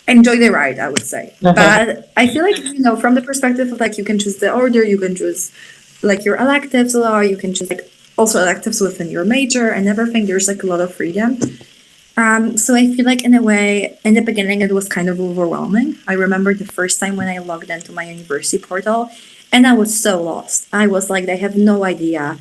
enjoy the ride, I would say. But I feel like, from the perspective of like, you can choose the order, you can choose like your electives, or you can choose like also electives within your major and everything. There's like a lot of freedom. So I feel like in a way, in the beginning, it was kind of overwhelming. I remember the first time when I logged into my university portal, and I was so lost. I was like, I have no idea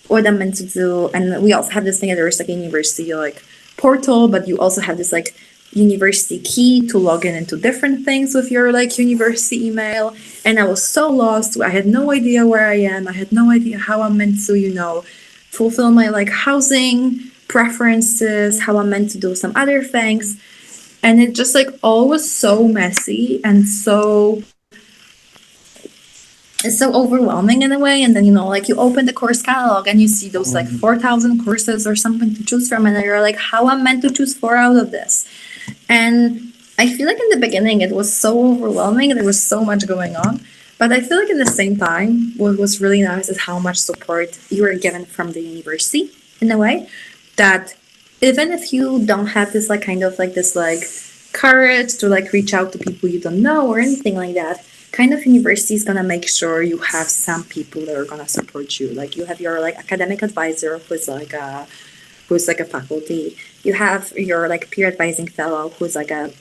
what I'm meant to do. And we also have this thing that there's like a university like portal, but you also have this like university key to log in into different things with your like university email. And I was so lost. I had no idea where I am. I had no idea how I'm meant to, fulfill my like housing preferences, how I'm meant to do some other things. And it just like all was so messy and so it's so overwhelming in a way. And then, like you open the course catalog and you see those like 4,000 courses or something to choose from. And then you're like, how am I meant to choose four out of this? And I feel like in the beginning it was so overwhelming. There was so much going on. But I feel like at the same time, what was really nice is how much support you were given from the university in a way that even if you don't have this like kind of like this like courage to like reach out to people you don't know or anything like that, kind of university is gonna make sure you have some people that are gonna support you. Like you have your like academic advisor who's like a faculty. You have your like peer advising fellow who's like a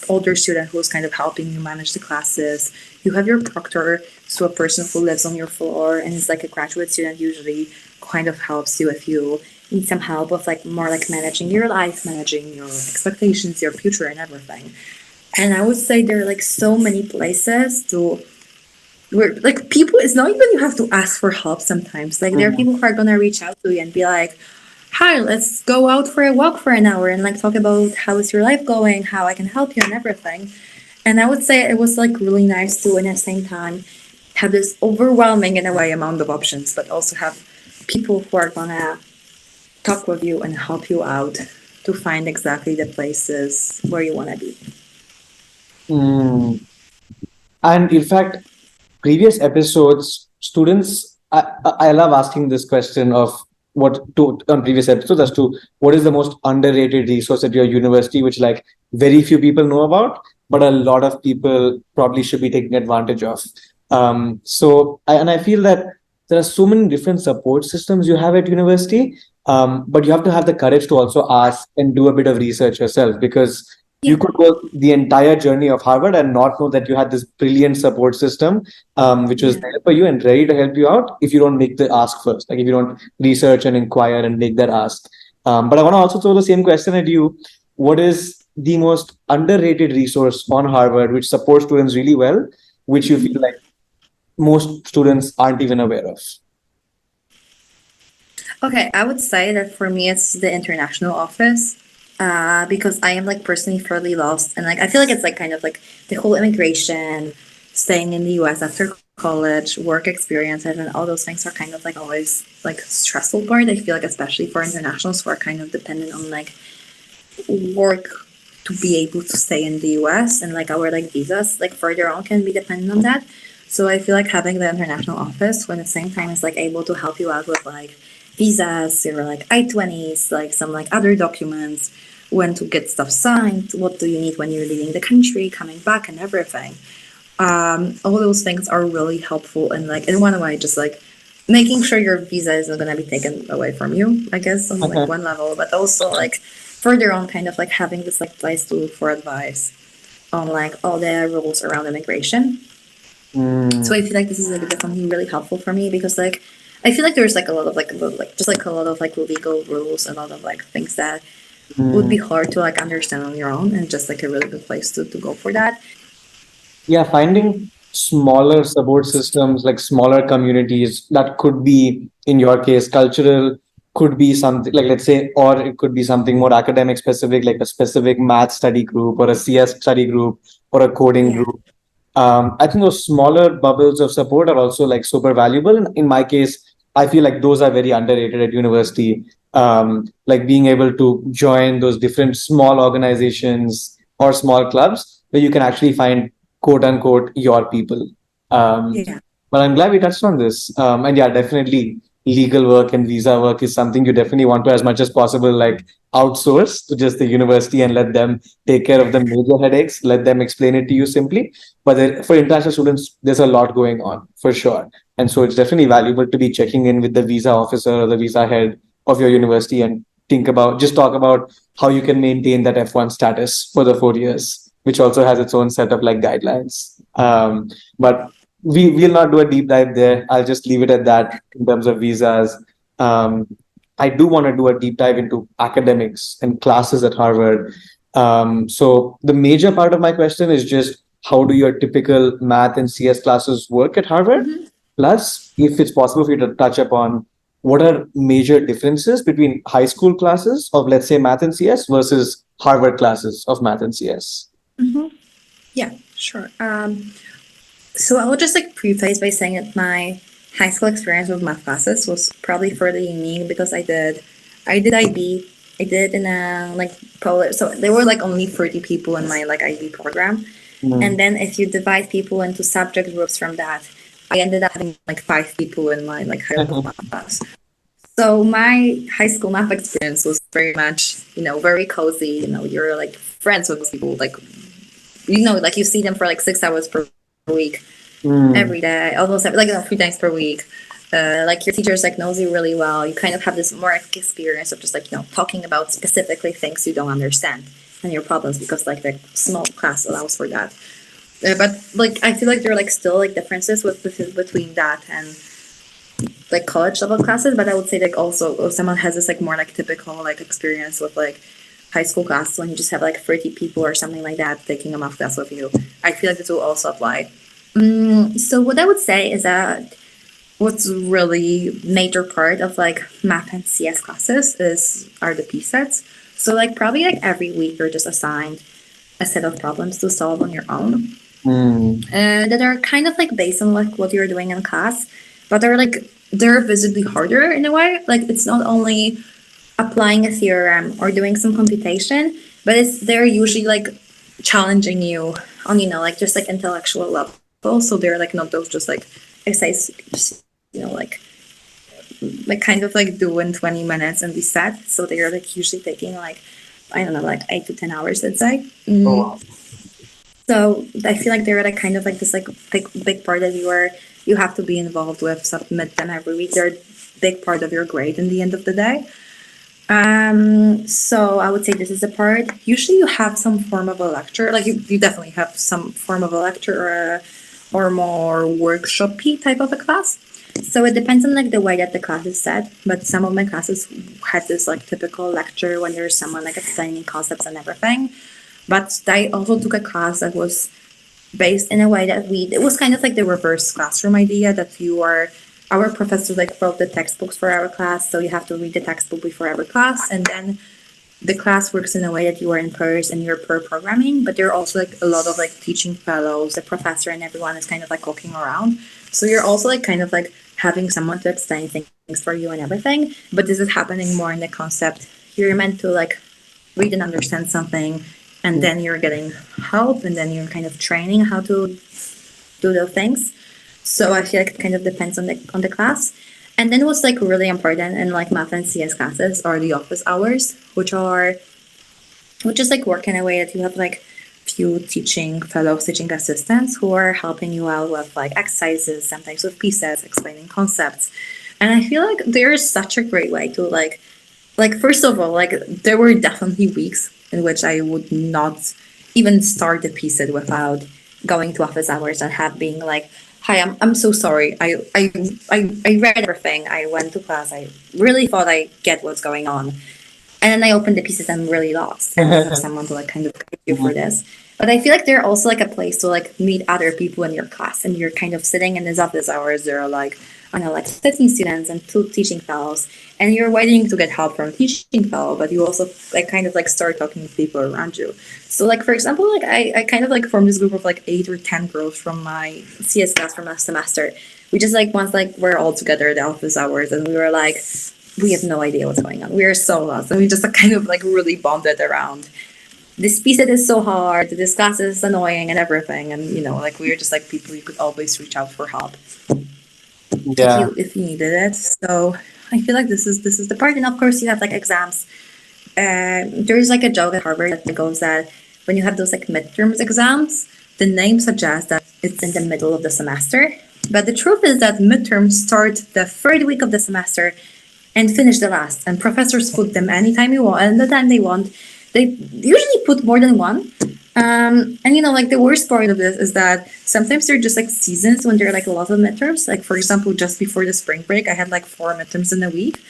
older student who's kind of helping you manage the classes. You have your proctor, so a person who lives on your floor and is like a graduate student usually kind of helps you if you need some help with like more like managing your life, managing your expectations, your future and everything. And I would say there are like so many places to where like people, it's not even you have to ask for help sometimes. Like there are people who are gonna reach out to you and be like, hi, let's go out for a walk for an hour and like talk about how is your life going, how I can help you and everything. And I would say it was like really nice to, in the same time, have this overwhelming in a way amount of options, but also have people who are gonna talk with you and help you out to find exactly the places where you want to be. And in fact, previous episodes, students, I love asking this question of what to on previous episodes as to what is the most underrated resource at your university, which like very few people know about, but a lot of people probably should be taking advantage of. And I feel that there are so many different support systems you have at university, but you have to have the courage to also ask and do a bit of research yourself because you could go the entire journey of Harvard and not know that you had this brilliant support system, which was there for you and ready to help you out if you don't make the ask first, like if you don't research and inquire and make that ask. But I want to also throw the same question at you. What is the most underrated resource on Harvard which supports students really well, which you feel like most students aren't even aware of? Okay, I would say that for me it's the international office. Because I am like personally fairly lost and like I feel like it's like kind of like the whole immigration, staying in the US after college, work experiences and all those things are kind of like always like stressful part. I feel like especially for internationals who are kind of dependent on like work to be able to stay in the US and like our like visas like further on can be dependent on that. So I feel like having the international office when at the same time is like able to help you out with like visas or like I-20s, like some like other documents, when to get stuff signed, what do you need when you're leaving the country, coming back and everything. All those things are really helpful and like in one way just like making sure your visa is not going to be taken away from you, I guess, on like one level, but also like further on kind of like having this like place to look for advice on like all the rules around immigration. So I feel like this is like definitely really helpful for me because like I feel like there's like a lot of like just like a lot of like legal rules, a lot of like things that would be hard to like understand on your own, and just like a really good place to go for that. Yeah, finding smaller support systems, like smaller communities that could be, in your case, cultural, could be something like, let's say, or it could be something more academic specific, like a specific math study group or a CS study group or a coding Yeah. group. I think those smaller bubbles of support are also like super valuable. In my case, I feel like those are very underrated at university. like being able to join those different small organizations or small clubs where you can actually find quote unquote your people. Um, Yeah. but I'm glad we touched on this. And yeah, definitely legal work and visa work is something you definitely want to, as much as possible, like outsource to just the university and let them take care of the major headaches, let them explain it to you simply. But for international students, there's a lot going on for sure. And so it's definitely valuable to be checking in with the visa officer or the visa head of your university and talk about how you can maintain that F1 status for the 4 years, which also has its own set of like guidelines. But we'll not do a deep dive there. I'll just leave it at that in terms of visas. Um, I do want to do a deep dive into academics and classes at Harvard. So the major part of my question is just how do your typical math and CS classes work at Harvard? Mhm. Plus, if it's possible for you to touch upon what are major differences between high school classes of, let's say, math and CS versus Harvard classes of math and CS. Mhm. Yeah, sure. So I will just like preface by saying that my high school experience with math classes was probably fairly unique because I did IB. I did in a like probably so there were like only 30 people in my like IB program, and Mm. then if you divide people into subject groups from that, I ended up having like 5 people in my like high school math class. So my high school math experience was very much very cozy. You're like friends with those people, like like you see them for like 6 hours per week Mm. every day, almost like 3 times per week. Like your teachers like knows you really well. You kind of have this more experience of just like talking about specifically things you don't understand and your problems because like the small class allows for that. But like I feel like there are like still like differences between that and like college level classes. But I would say like also if someone has this like more like typical like experience with like high school class when you just have like 30 people or something like that taking a math class with you, I feel like this will also apply. So what I would say is that what's really major part of like math and CS classes are the P sets. So like probably like every week you're just assigned a set of problems to solve on your own Mm. that are kind of like based on like what you're doing in class, but they're visibly harder in a way. Like it's not only applying a theorem or doing some computation, but they're usually like challenging you on like just like intellectual level. So they're like not those just like exercise, like kind of like do in 20 minutes and be set. So they're like usually taking like I don't know like 8 to 10 hours, I'd say. Oh, wow. So I feel like they're like kind of like this like big part that you have to be involved with, submit them every week. They're a big part of your grade in the end of the day. So I would say this is a part. Usually you have some form of a lecture, like you definitely have some form of a lecture or more workshopy type of a class. So it depends on like the way that the class is set. But some of my classes had this like typical lecture when there's someone like explaining concepts and everything. But I also took a class that was based in a way that it was kind of like the reverse classroom idea that our professor like wrote the textbooks for our class, so you have to read the textbook before every class, and then the class works in a way that you are in pairs and you're per programming, but there are also like a lot of like teaching fellows, the professor and everyone is kind of like walking around. So you're also like kind of like having someone to explain things for you and everything. But this is happening more in the concept. You're meant to like read and understand something, and then you're getting help, and then you're kind of training how to do those things. So I feel like it kind of depends on the class. And then what's like really important in like math and CS classes are the office hours, which is like work in a way that you have like few fellow teaching assistants who are helping you out with like exercises, sometimes with pieces, explaining concepts. And I feel like there is such a great way to like first of all, like there were definitely weeks in which I would not even start the piece without going to office hours and have being like, "Hi, I'm so sorry. I read everything. I went to class. I really thought I get what's going on." And then I open the pieces and I'm really lost. And you have someone to like kind of guide you for this. But I feel like they're also like a place to like meet other people in your class, and you're kind of sitting in these office hours. There are like I don't know, like 13 students and 2 teaching fellows, and you're waiting to get help from a teaching fellow, but you also like kind of like start talking to people around you. So like for example, like I kind of like formed this group of like 8 or 10 girls from my CS class from last semester. We just like once like we're all together at the office hours, and we were like we have no idea what's going on. We are so lost, and we just kind of like really bonded around this piece that is so hard, this class is annoying and everything. And like we were just like people you could always reach out for help if Yeah. you needed it. So I feel like this is the part. And of course you have like exams. There's like a joke at Harvard that goes that when you have those like midterms exams, the name suggests that it's in the middle of the semester. But the truth is that midterms start the third week of the semester and finish the last. And professors put them anytime you want, and the time they want. They usually put more than one. And like the worst part of this is that sometimes they're just like seasons when there are like a lot of midterms. Like for example, just before the spring break, I had like 4 midterms in a week,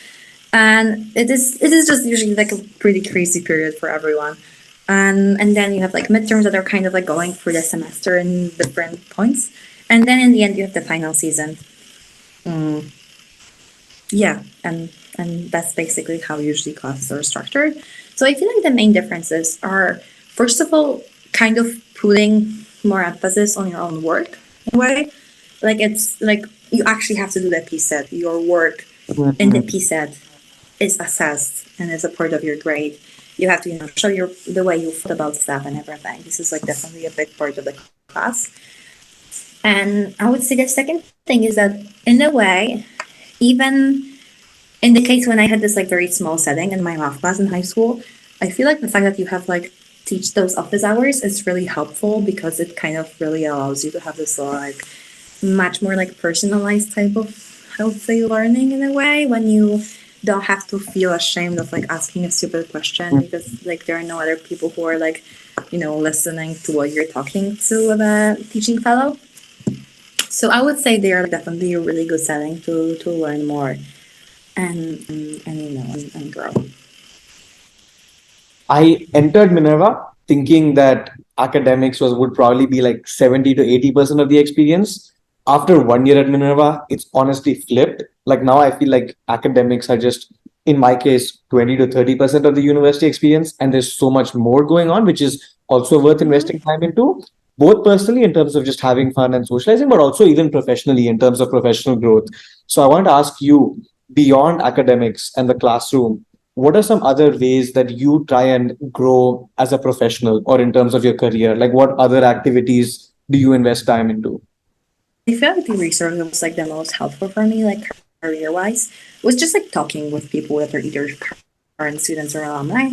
and it is just usually like a pretty crazy period for everyone. And then you have like midterms that are kind of like going through the semester in different points, and then in the end you have the final season. Mm, yeah, and that's basically how usually classes are structured. So I feel like the main differences are, first of all, kind of putting more emphasis on your own work in a way. Like it's like you actually have to do the PSET. Your work in the Mhm. PSET is assessed and is a part of your grade. You have to show the way you thought about stuff and everything. This is like definitely a big part of the class. And I would say the second thing is that in a way, even in the case when I had this like very small setting in my math class in high school, I feel like the fact that you have like teach those office hours is really helpful because it kind of really allows you to have this like much more like personalized type of, I would say, learning in a way, when you don't have to feel ashamed of like asking a stupid question because like there are no other people who are like listening to what you're talking to with a teaching fellow. So I would say they are definitely a really good setting to learn more and grow. I entered Minerva thinking that academics would probably be like 70 to 80% of the experience. After 1 year at Minerva, it's honestly flipped. Like now I feel like academics are just, in my case, 20 to 30% of the university experience. And there's so much more going on, which is also worth Mm-hmm. investing time into, both personally in terms of just having fun and socializing, but also even professionally in terms of professional growth. So I want to ask you, beyond academics and the classroom, what are some other ways that you try and grow as a professional or in terms of your career? Like what other activities do you invest time into? I feel like the research that was like the most helpful for me, like career wise, was just like talking with people that are either current students or alumni.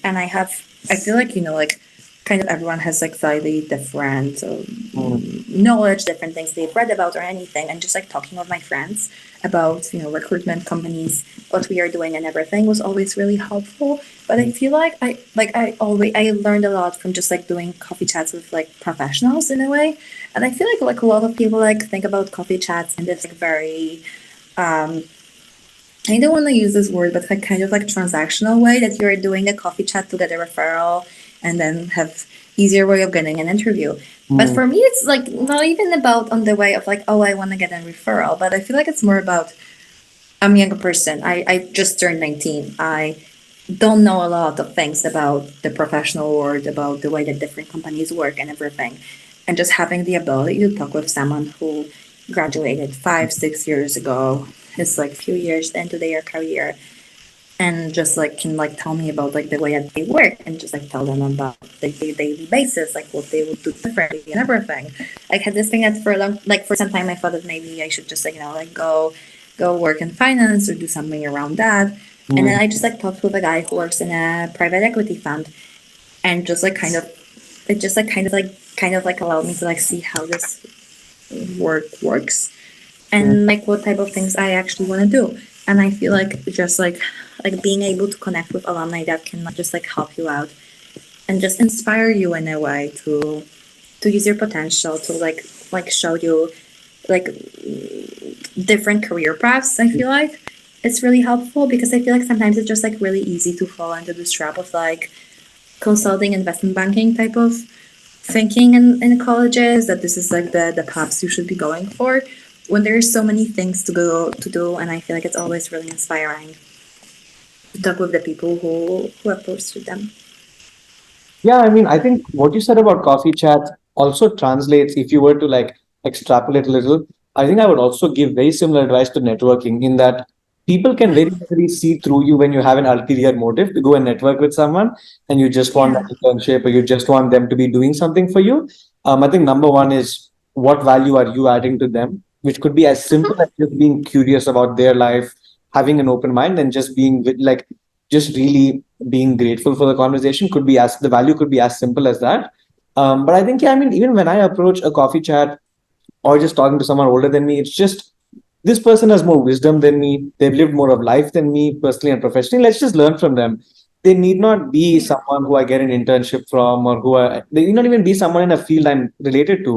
And I feel like, like kind of everyone has like slightly different Mm, knowledge, different things they've read about or anything. And just like talking with my friends about, recruitment companies, what we are doing and everything was always really helpful. But I feel like I learned a lot from just like doing coffee chats with like professionals in a way. And I feel like a lot of people like think about coffee chats in this like very I don't want to use this word, but like kind of like transactional way that you're doing a coffee chat to get a referral and then have easier way of getting an interview. But mm, for me, it's like not even about on the way of like, oh, I want to get a referral, but I feel like it's more about I'm a younger person. I just turned 19. I don't know a lot of things about the professional world, about the way that different companies work and everything. And just having the ability to talk with someone who graduated 5, 6 years ago, is like a few years into their career, and just like can like tell me about like the way that they work and just like tell them about like the daily basis, like what they would do differently and everything. Like had this thing that for a long like for some time I thought that maybe I should just like like go work in finance or do something around that. And then mm, I just like talked with a guy who works in a private equity fund, and just like kind of it just like kind of like allowed me to like see how this work works mm. and like what type of things I actually want to do. And I feel like just like being able to connect with alumni that can like just like help you out and just inspire you in a way to use your potential to like show you like different career paths. I feel like it's really helpful because I feel like sometimes it's just like really easy to fall into this trap of like consulting investment banking type of thinking in colleges that this is like the paths you should be going for when there's so many things to do. And I feel like it's always really inspiring to talk with the people who have pursued them. Yeah, I mean, I think what you said about coffee chats also translates if you were to like extrapolate a little. I think I would also give very similar advice to networking in that people can very easily see through you when you have an ulterior motive to go and network with someone and you just want Yeah. that internship or you just want them to be doing something for you. I think number one is what value are you adding to them, which could be as simple as just being curious about their life, having an open mind, and just being like just really being grateful for the conversation could be as the value could be as simple as that. But I think, yeah, I mean, even when I approach a coffee chat or just talking to someone older than me, it's just this person has more wisdom than me. They've lived more of life than me personally and professionally. Let's just learn from them. They need not be Yeah. someone who I get an internship from or they need not even be someone in a field I'm related to.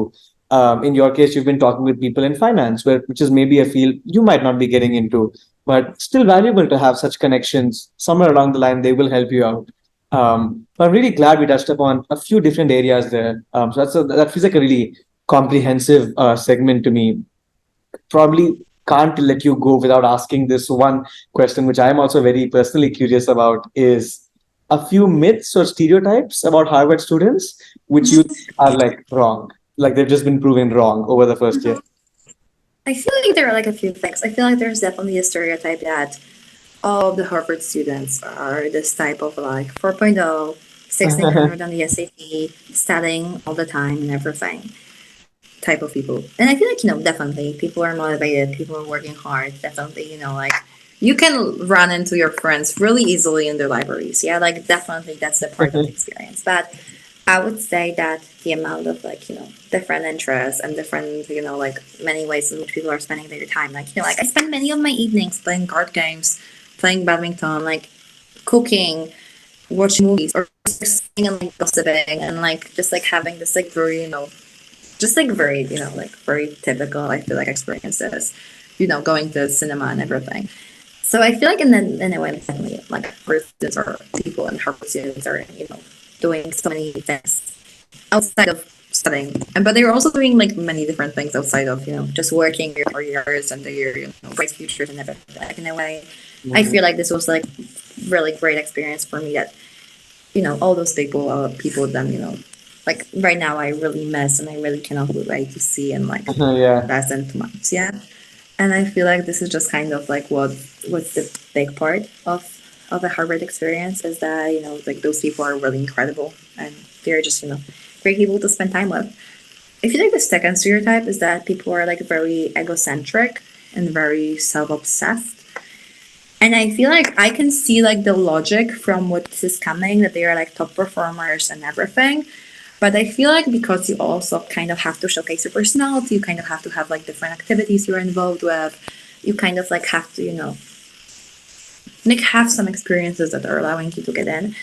In your case, you've been talking with people in finance, which is maybe a field you might not be getting into, but still valuable to have such connections. Somewhere along the line, they will help you out. But I'm really glad we touched upon a few different areas there. That feels like a really comprehensive segment to me. Probably can't let you go without asking this one question, which I am also very personally curious about, is a few myths or stereotypes about Harvard students, which you think are like wrong, like they've just been proven wrong over the first year. I feel like there are like a few things. I feel like there's definitely a stereotype that all of the Harvard students are this type of like 4.0, 1600 on the SAT, studying all the time and everything type of people. And I feel like, definitely people are motivated, people are working hard. Definitely, like you can run into your friends really easily in the libraries. Yeah, like definitely that's the part of the experience. But I would say that the amount of like, different interests and different, like many ways in which people are spending their time. Like, like I spend many of my evenings playing card games, playing badminton, like cooking, watching movies, or just like, sitting and like gossiping and like just like having this like very, just like very, like very typical, I feel like experiences, going to cinema and everything. So I feel like in a way, definitely like Harvard students or people in Harvard students are, doing so many things outside of studying. And but they're also doing like many different things outside of, just working your careers and their, bright futures and everything. Like in a way, I feel like this was like really great experience for me that, all those people are people them, like right now I really miss and I really cannot wait to see in like Yeah. less than 2 months. Yeah. And I feel like this is just kind of like what's the big part of the Harvard experience is that, like those people are really incredible and they're just, great people to spend time with. I feel like the second stereotype is that people are like very egocentric and very self-obsessed. And I feel like I can see like the logic from what this is coming, that they are like top performers and everything. But I feel like because you also kind of have to showcase your personality, you kind of have to have like different activities you're involved with. You kind of like have to, like have some experiences that are allowing you to get in.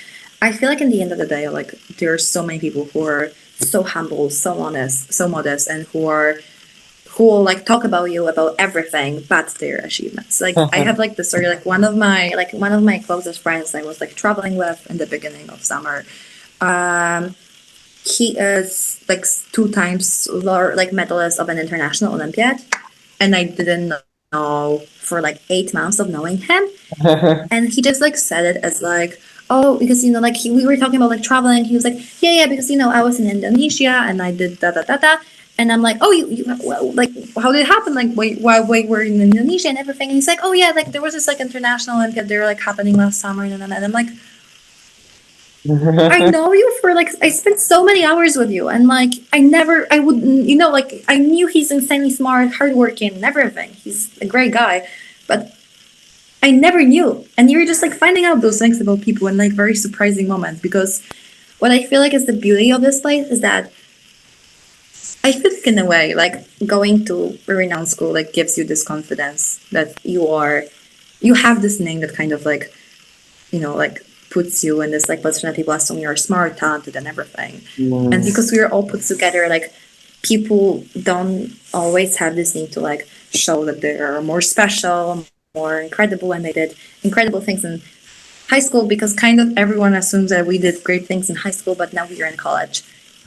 I feel like in the end of the day, like there are so many people who are so humble, so honest, so modest, and who will like talk about you about everything but their achievements. Like I have like the story, like one of my closest friends I was like traveling with in the beginning of summer. Um, he is like 2 times like medalist of an international Olympiad, and I didn't know for like 8 months of knowing him, and he just like said it as like, oh, because like we were talking about like traveling. He was like, yeah, because I was in Indonesia and I did da da da da. And I'm like, oh, well, like, how did it happen? Like, why we're in Indonesia and everything? And he's like, oh yeah, like there was this like international Olympiad they were like happening last summer, and I'm like, I know you for like I spent so many hours with you, and like I wouldn't, like I knew he's insanely smart, hardworking, and everything. He's a great guy, but I never knew. And you're just like finding out those things about people in like very surprising moments. Because what I feel like is the beauty of this place is that I feel like in a way, like going to a renowned school like gives you this confidence that you have this name that kind of like, like puts you in this like position that people assume you're smart, talented, and everything. And because we are all put together, like people don't always have this need to like show that they're more special, more incredible, and they did incredible things in high school because kind of everyone assumes that we did great things in high school, but now we are in college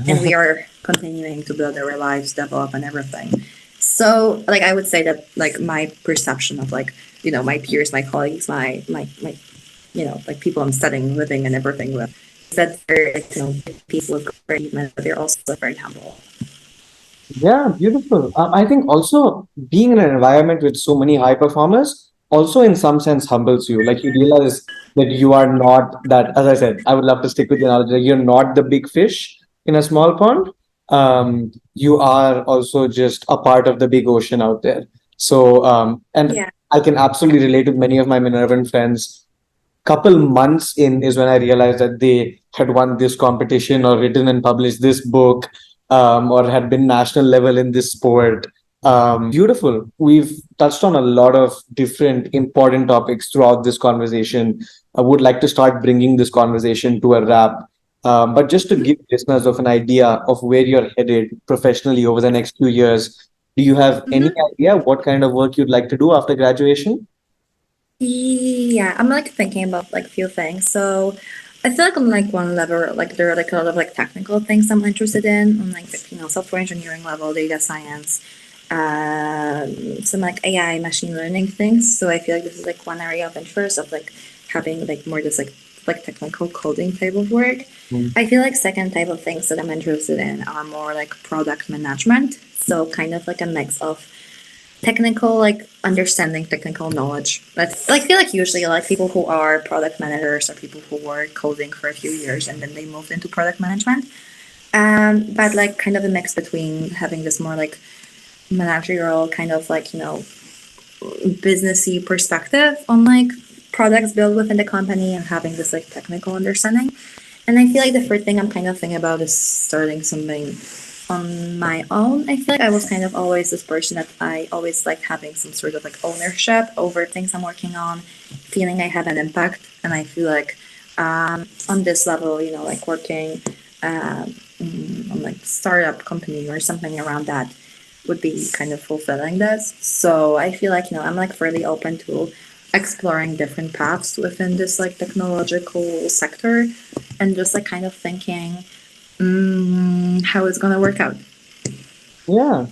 and we are continuing to build our lives, develop, and everything. So, like, I would say that like my perception of like my peers, my colleagues, my like people I'm studying, living, and everything with, is that they're like, people with great achievement, but they're also very humble. Yeah, beautiful. I think also being in an environment with so many high performers also in some sense humbles you. Like you realize that you are not that, as I said, I would love to stick with the analogy, that you're not the big fish in a small pond. You are also just a part of the big ocean out there. So, and Yeah. I can absolutely relate with many of my Minervan friends. Couple months in is when I realized that they had won this competition or written and published this book, or had been national level in this sport. Beautiful. We've touched on a lot of different important topics throughout this conversation. I would like to start bringing this conversation to a wrap. But just to give listeners of an idea of where you're headed professionally over the next few years, do you have any Mhm. idea what kind of work you'd like to do after graduation? Yeah, I'm like thinking about like few things. So I feel like on like one level, like there are like a lot of like technical things I'm interested in on like the, software engineering level, data science, some like AI machine learning things. So I feel like this is like one area of interest of like having like more this like technical coding type of work. Mm. I feel like second type of things that I'm interested in are more like product management. So kind of like a mix of technical like understanding technical knowledge. That's like I feel like usually like people who are product managers are people who were coding for a few years and then they moved into product management. But like kind of a mix between having this more like managerial kind of like businessy perspective on like products built within the company and having this like technical understanding. And I feel like the first thing I'm kind of thinking about is starting something on my own. I feel like I was kind of always this person that I always liked having some sort of like ownership over things I'm working on, feeling I have an impact. And I feel like on this level, like working on like startup company or something around that would be kind of fulfilling this. So I feel like, I'm like fairly open to exploring different paths within this like technological sector and just like kind of thinking how it's going to work out. Yeah.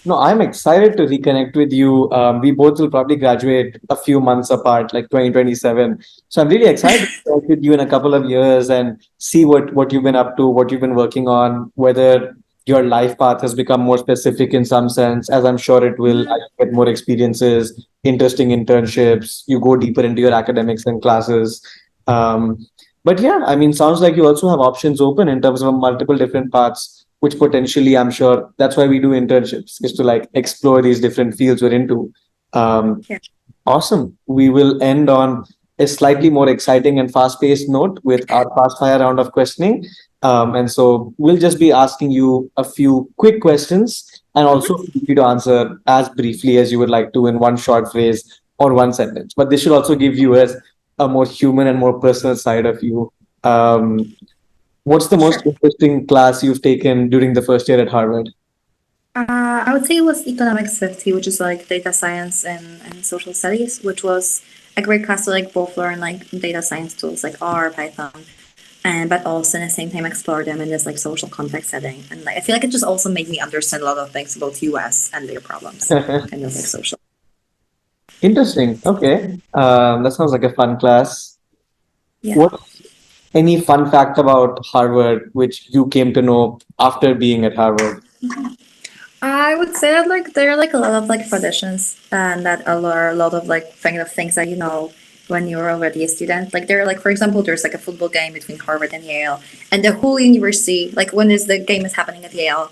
No, I'm excited to reconnect with you. We both will probably graduate a few months apart, like 2027. So I'm really excited to connect with you in a couple of years and see what you've been up to, what you've been working on, whether your life path has become more specific in some sense, as I'm sure it will. Mm-hmm. As you get more experiences, interesting internships, you go deeper into your academics and classes. Um, but yeah, I mean, sounds like you also have options open in terms of multiple different paths, which potentially I'm sure that's why we do internships, is to like explore these different fields we're into. Um, Yeah. awesome. We will end on a slightly more exciting and fast-paced note with our fast fire round of questioning. And so we'll just be asking you a few quick questions and also Mm-hmm. feel free to answer as briefly as you would like to in one short phrase or one sentence. But this should also give you as a more human and more personal side of you. Um, what's the most Sure. interesting class you've taken during the first year at Harvard? I would say it was Economics 50, which is like data science and social studies, which was a great class to like both learn like data science tools like R, Python, and but also in the same time explore them in this like social context setting. And like I feel like it just also made me understand a lot of things about US and their problems, kind of like social. Interesting. Okay. That sounds like a fun class. Yeah. What's any fun fact about Harvard which you came to know after being at Harvard? I would say that like there are like a lot of like traditions and that are a lot of like kind of things that when you're already a student. Like there are like for example there's like a football game between Harvard and Yale, and the whole university like when is the game is happening at Yale,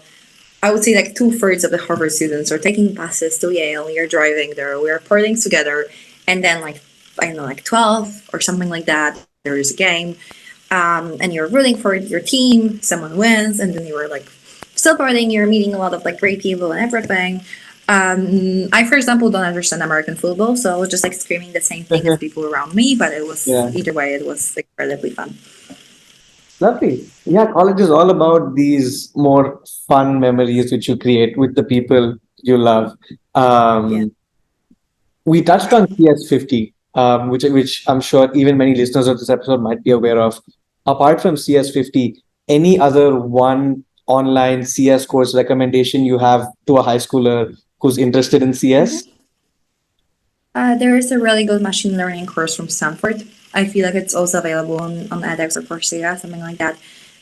I would say like two-thirds of the Harvard students are taking buses to Yale. We are driving there. We are partying together, and then like I don't know like 12 or something like that. There is a game, and you're rooting for your team. Someone wins, and then you were like still partying. You're meeting a lot of like great people and everything. I, for example, don't understand American football, so I was just like screaming the same thing as people around me. But it was Yeah. either way, it was incredibly fun. Lovely. Yeah, college is all about these more fun memories which you create with the people you love. Yeah. Um, we touched on CS50, which I'm sure even many listeners of this episode might be aware of. Apart from CS50, any other one online CS course recommendation you have to a high schooler who's interested in CS? Mm-hmm. There is a really good machine learning course from Stanford. I feel like it's also available on edX or Coursera, something like that.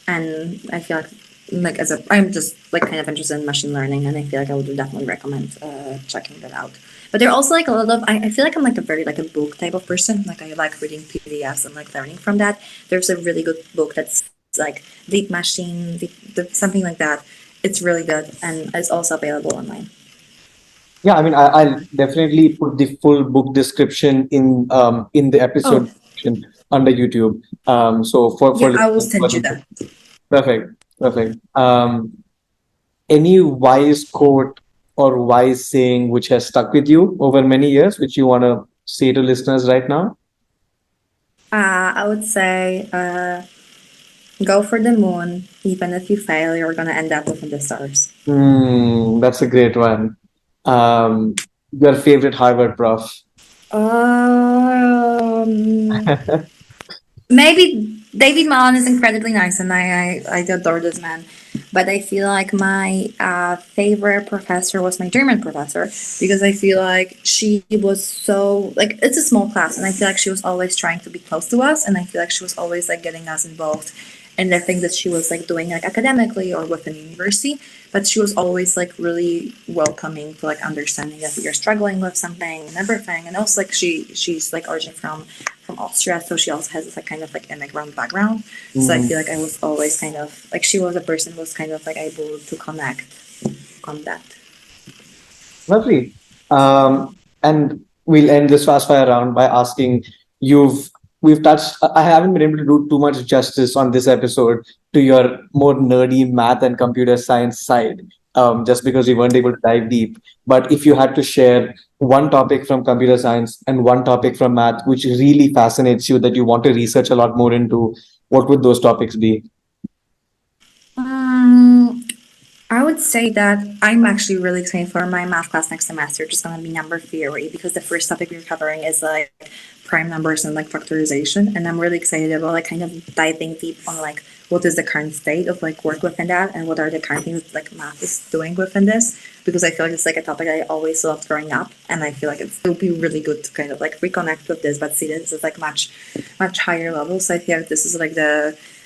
And I feel like like as a I'm just like kind of interested in machine learning, and I feel like I would definitely recommend checking that out. But there are also like a lot of I feel like I'm like a very like a book type of person. Like I like reading PDFs and like learning from that. There's a really good book that's like Deep Machine, something like that. It's really good and it's also available online. Yeah, I mean, I'll definitely put the full book description in the Oh, episode description under YouTube. So for yeah, I will listeners who send are you that. perfect, perfect. Any wise quote or wise saying which has stuck with you over many years, which you want to say to listeners right now? I would say go for the moon. Even if you fail, you're gonna end up within the stars. That's a great one. Your favorite Harvard prof? Um, maybe David Malin is incredibly nice, and I adore this man. But I feel like my favorite professor was my German professor because I feel like she was so like it's a small class, and I feel like she was always trying to be close to us, and I feel like she was always like getting us involved in the things that she was like doing like academically or within university. But she was always like really welcoming to like understanding that you're struggling with something and everything. And also like she's like origin from Austria, so she also has this like kind of like immigrant background. So I Mm, feel like I was always kind of like she was a person who was kind of like able to connect on that. lovely. And we'll end this fast fire round by asking you've we've touched. I haven't been able to do too much justice on this episode to your more nerdy math and computer science side, just because we weren't able to dive deep. But if you had to share one topic from computer science and one topic from math, which really fascinates you that you want to research a lot more into, what would those topics be? Um, I would say that I'm actually really excited for my math class next semester. It's going to be number theory because the first topic we're covering is like prime numbers and like factorization, and I'm really excited about like kind of diving deep on like what is the current state of like work within that and what are the current things like math is doing within this because I feel like it's like a topic I always loved growing up, and I feel like it would be really good to kind of like reconnect with this, but see this at like much higher level. So I feel like this is like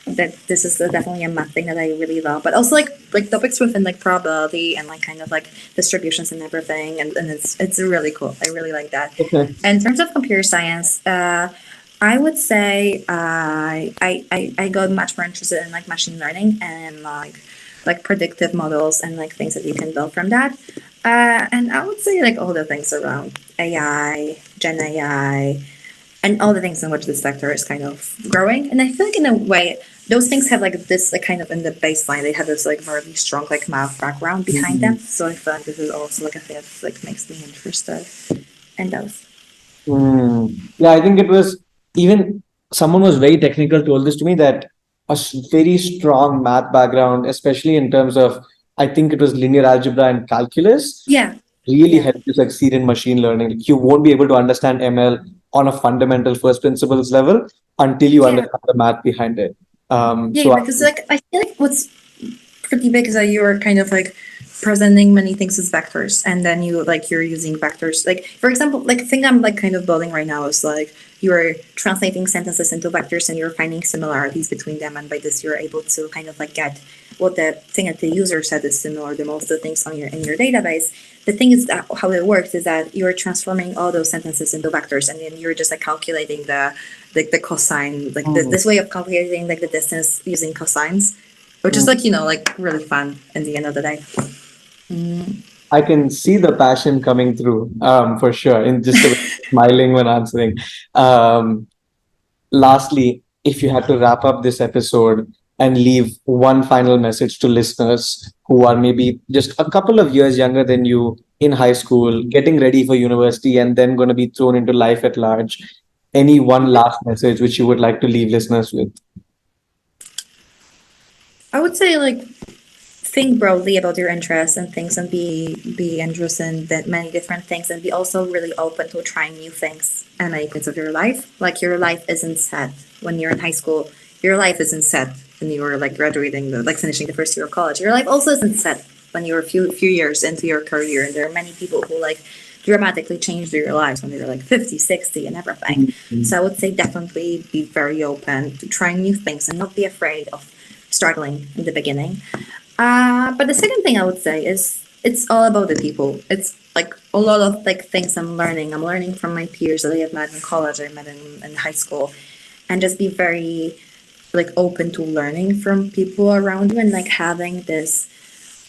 this is definitely a math thing that I really love. But also like topics within like probability and like kind of like distributions and everything, and it's really cool. I really like that. Okay. In terms of computer science, I would say I got much more interested in like machine learning and like predictive models and like things that you can build from that. And I would say like all the things around AI, Gen AI, and all the things in which this sector is kind of growing. And I feel like in a way, those things have like this like kind of in the baseline, they have this like really strong like math background behind them. So I feel like this is also like a thing that like makes me interested in those. Yeah, I think it was even someone was very technical told this to me that very strong math background, especially in terms of I think it was linear algebra and calculus, Yeah, really yeah, help you succeed in machine learning. Like, you won't be able to understand ML on a fundamental first principles level until you yeah, understand the math behind it. yeah. Because like I feel like what's pretty big is that you're kind of like presenting many things as vectors, and then you're using vectors like for example like the thing I'm like kind of building right now is like you're translating sentences into vectors and you're finding similarities between them, and by this you're able to kind of like get what the thing that the user said is similar to most of the things on your in your database. The thing is that how it works is that you're transforming all those sentences into vectors, and then you're just like calculating the cosine like this way of calculating like the distance using cosines, which is like like really fun in the end of the day. I can see the passion coming through, for sure, in just the way you're smiling when answering. Um, Lastly, if you had to wrap up this episode and leave one final message to listeners who are maybe just a couple of years younger than you in high school, getting ready for university, and then going to be thrown into life at large, any one last message which you would like to leave listeners with? I would say like think broadly about your interests and things, and be interested in that many different things, and be also really open to trying new things and many parts of your life. Like your life isn't set when you're in high school. Your life isn't set when you were like graduating, like finishing the first year of college. Your life also isn't set when you're a few years into your career. And there are many people who like dramatically change their lives when they're like 50, 60, and everything. So I would say definitely be very open to trying new things and not be afraid of struggling in the beginning. But the second thing I would say is it's all about the people. It's like a lot of like things I'm learning. I'm learning from my peers that I have met in college, I met in high school, and just be very like open to learning from people around you and like having this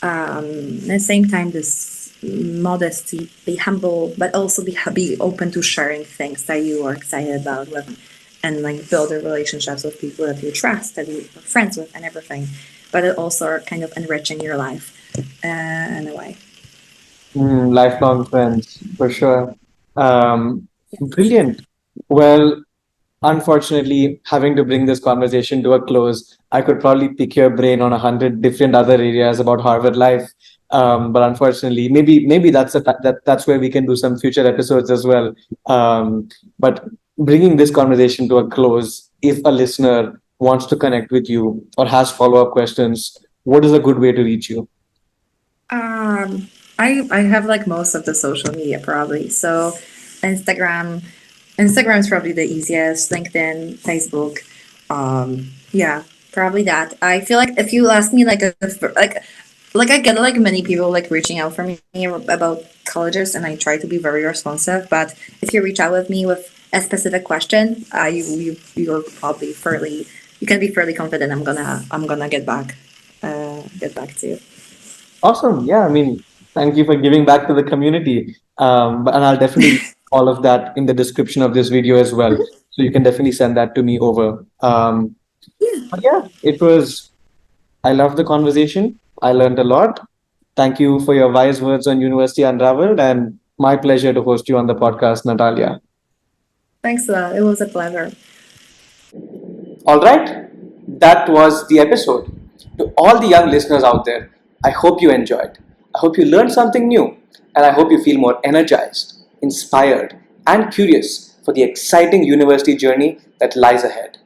at the same time this modesty, be humble, but also be open to sharing things that you are excited about with, and like build the relationships with people that you trust, that you're friends with, and everything. But it also are kind of enriching your life in a way. Lifelong friends, for sure. Yes. Brilliant. Well, unfortunately, having to bring this conversation to a close, I could probably pick your brain on 100 different other areas about Harvard life. But unfortunately, maybe that's where we can do some future episodes as well. But bringing this conversation to a close, if a listener wants to connect with you or has follow-up questions, what is a good way to reach you? Um, I have like most of the social media probably. So Instagram, Instagram is probably the easiest. LinkedIn, Facebook, yeah, probably that. I feel like if you ask me like I get like many people like reaching out for me about colleges, and I try to be very responsive. But if you reach out with me with a specific question, you're probably fairly you can be fairly confident I'm gonna get back to you. Awesome. Yeah, I mean, thank you for giving back to the community. And I'll definitely leave all of that in the description of this video as well. So you can definitely send that to me over. But yeah, I loved the conversation. I learned a lot. Thank you for your wise words on University Unraveled, and my pleasure to host you on the podcast, Natalia. Thanks a lot. It was a pleasure. All right, that was the episode. To all the young listeners out there, I hope you enjoyed. I hope you learned something new, and I hope you feel more energized, inspired, and curious for the exciting university journey that lies ahead.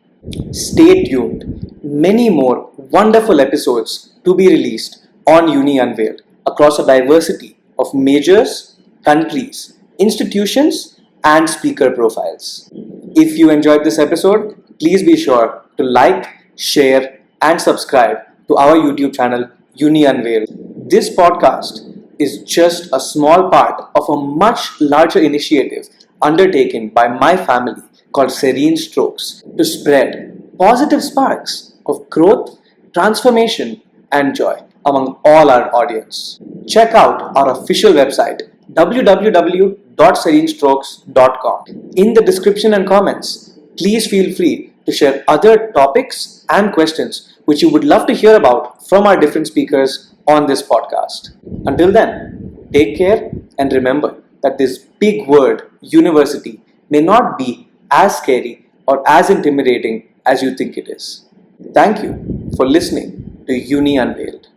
Stay tuned. Many more wonderful episodes to be released on Uni Unveiled across a diversity of majors, countries, institutions, and speaker profiles. If you enjoyed this episode, please be sure to like, share, and subscribe to our YouTube channel, Uni Unveiled. This podcast is just a small part of a much larger initiative undertaken by my family called Serene Strokes to spread positive sparks of growth, transformation, and joy among all our audience. Check out our official website www.serenestrokes.com. In the description and comments, please feel free to share other topics and questions which you would love to hear about from our different speakers on this podcast. Until then, take care and remember that this big word, university, may not be as scary or as intimidating as you think it is. Thank you for listening to Uni Unveiled.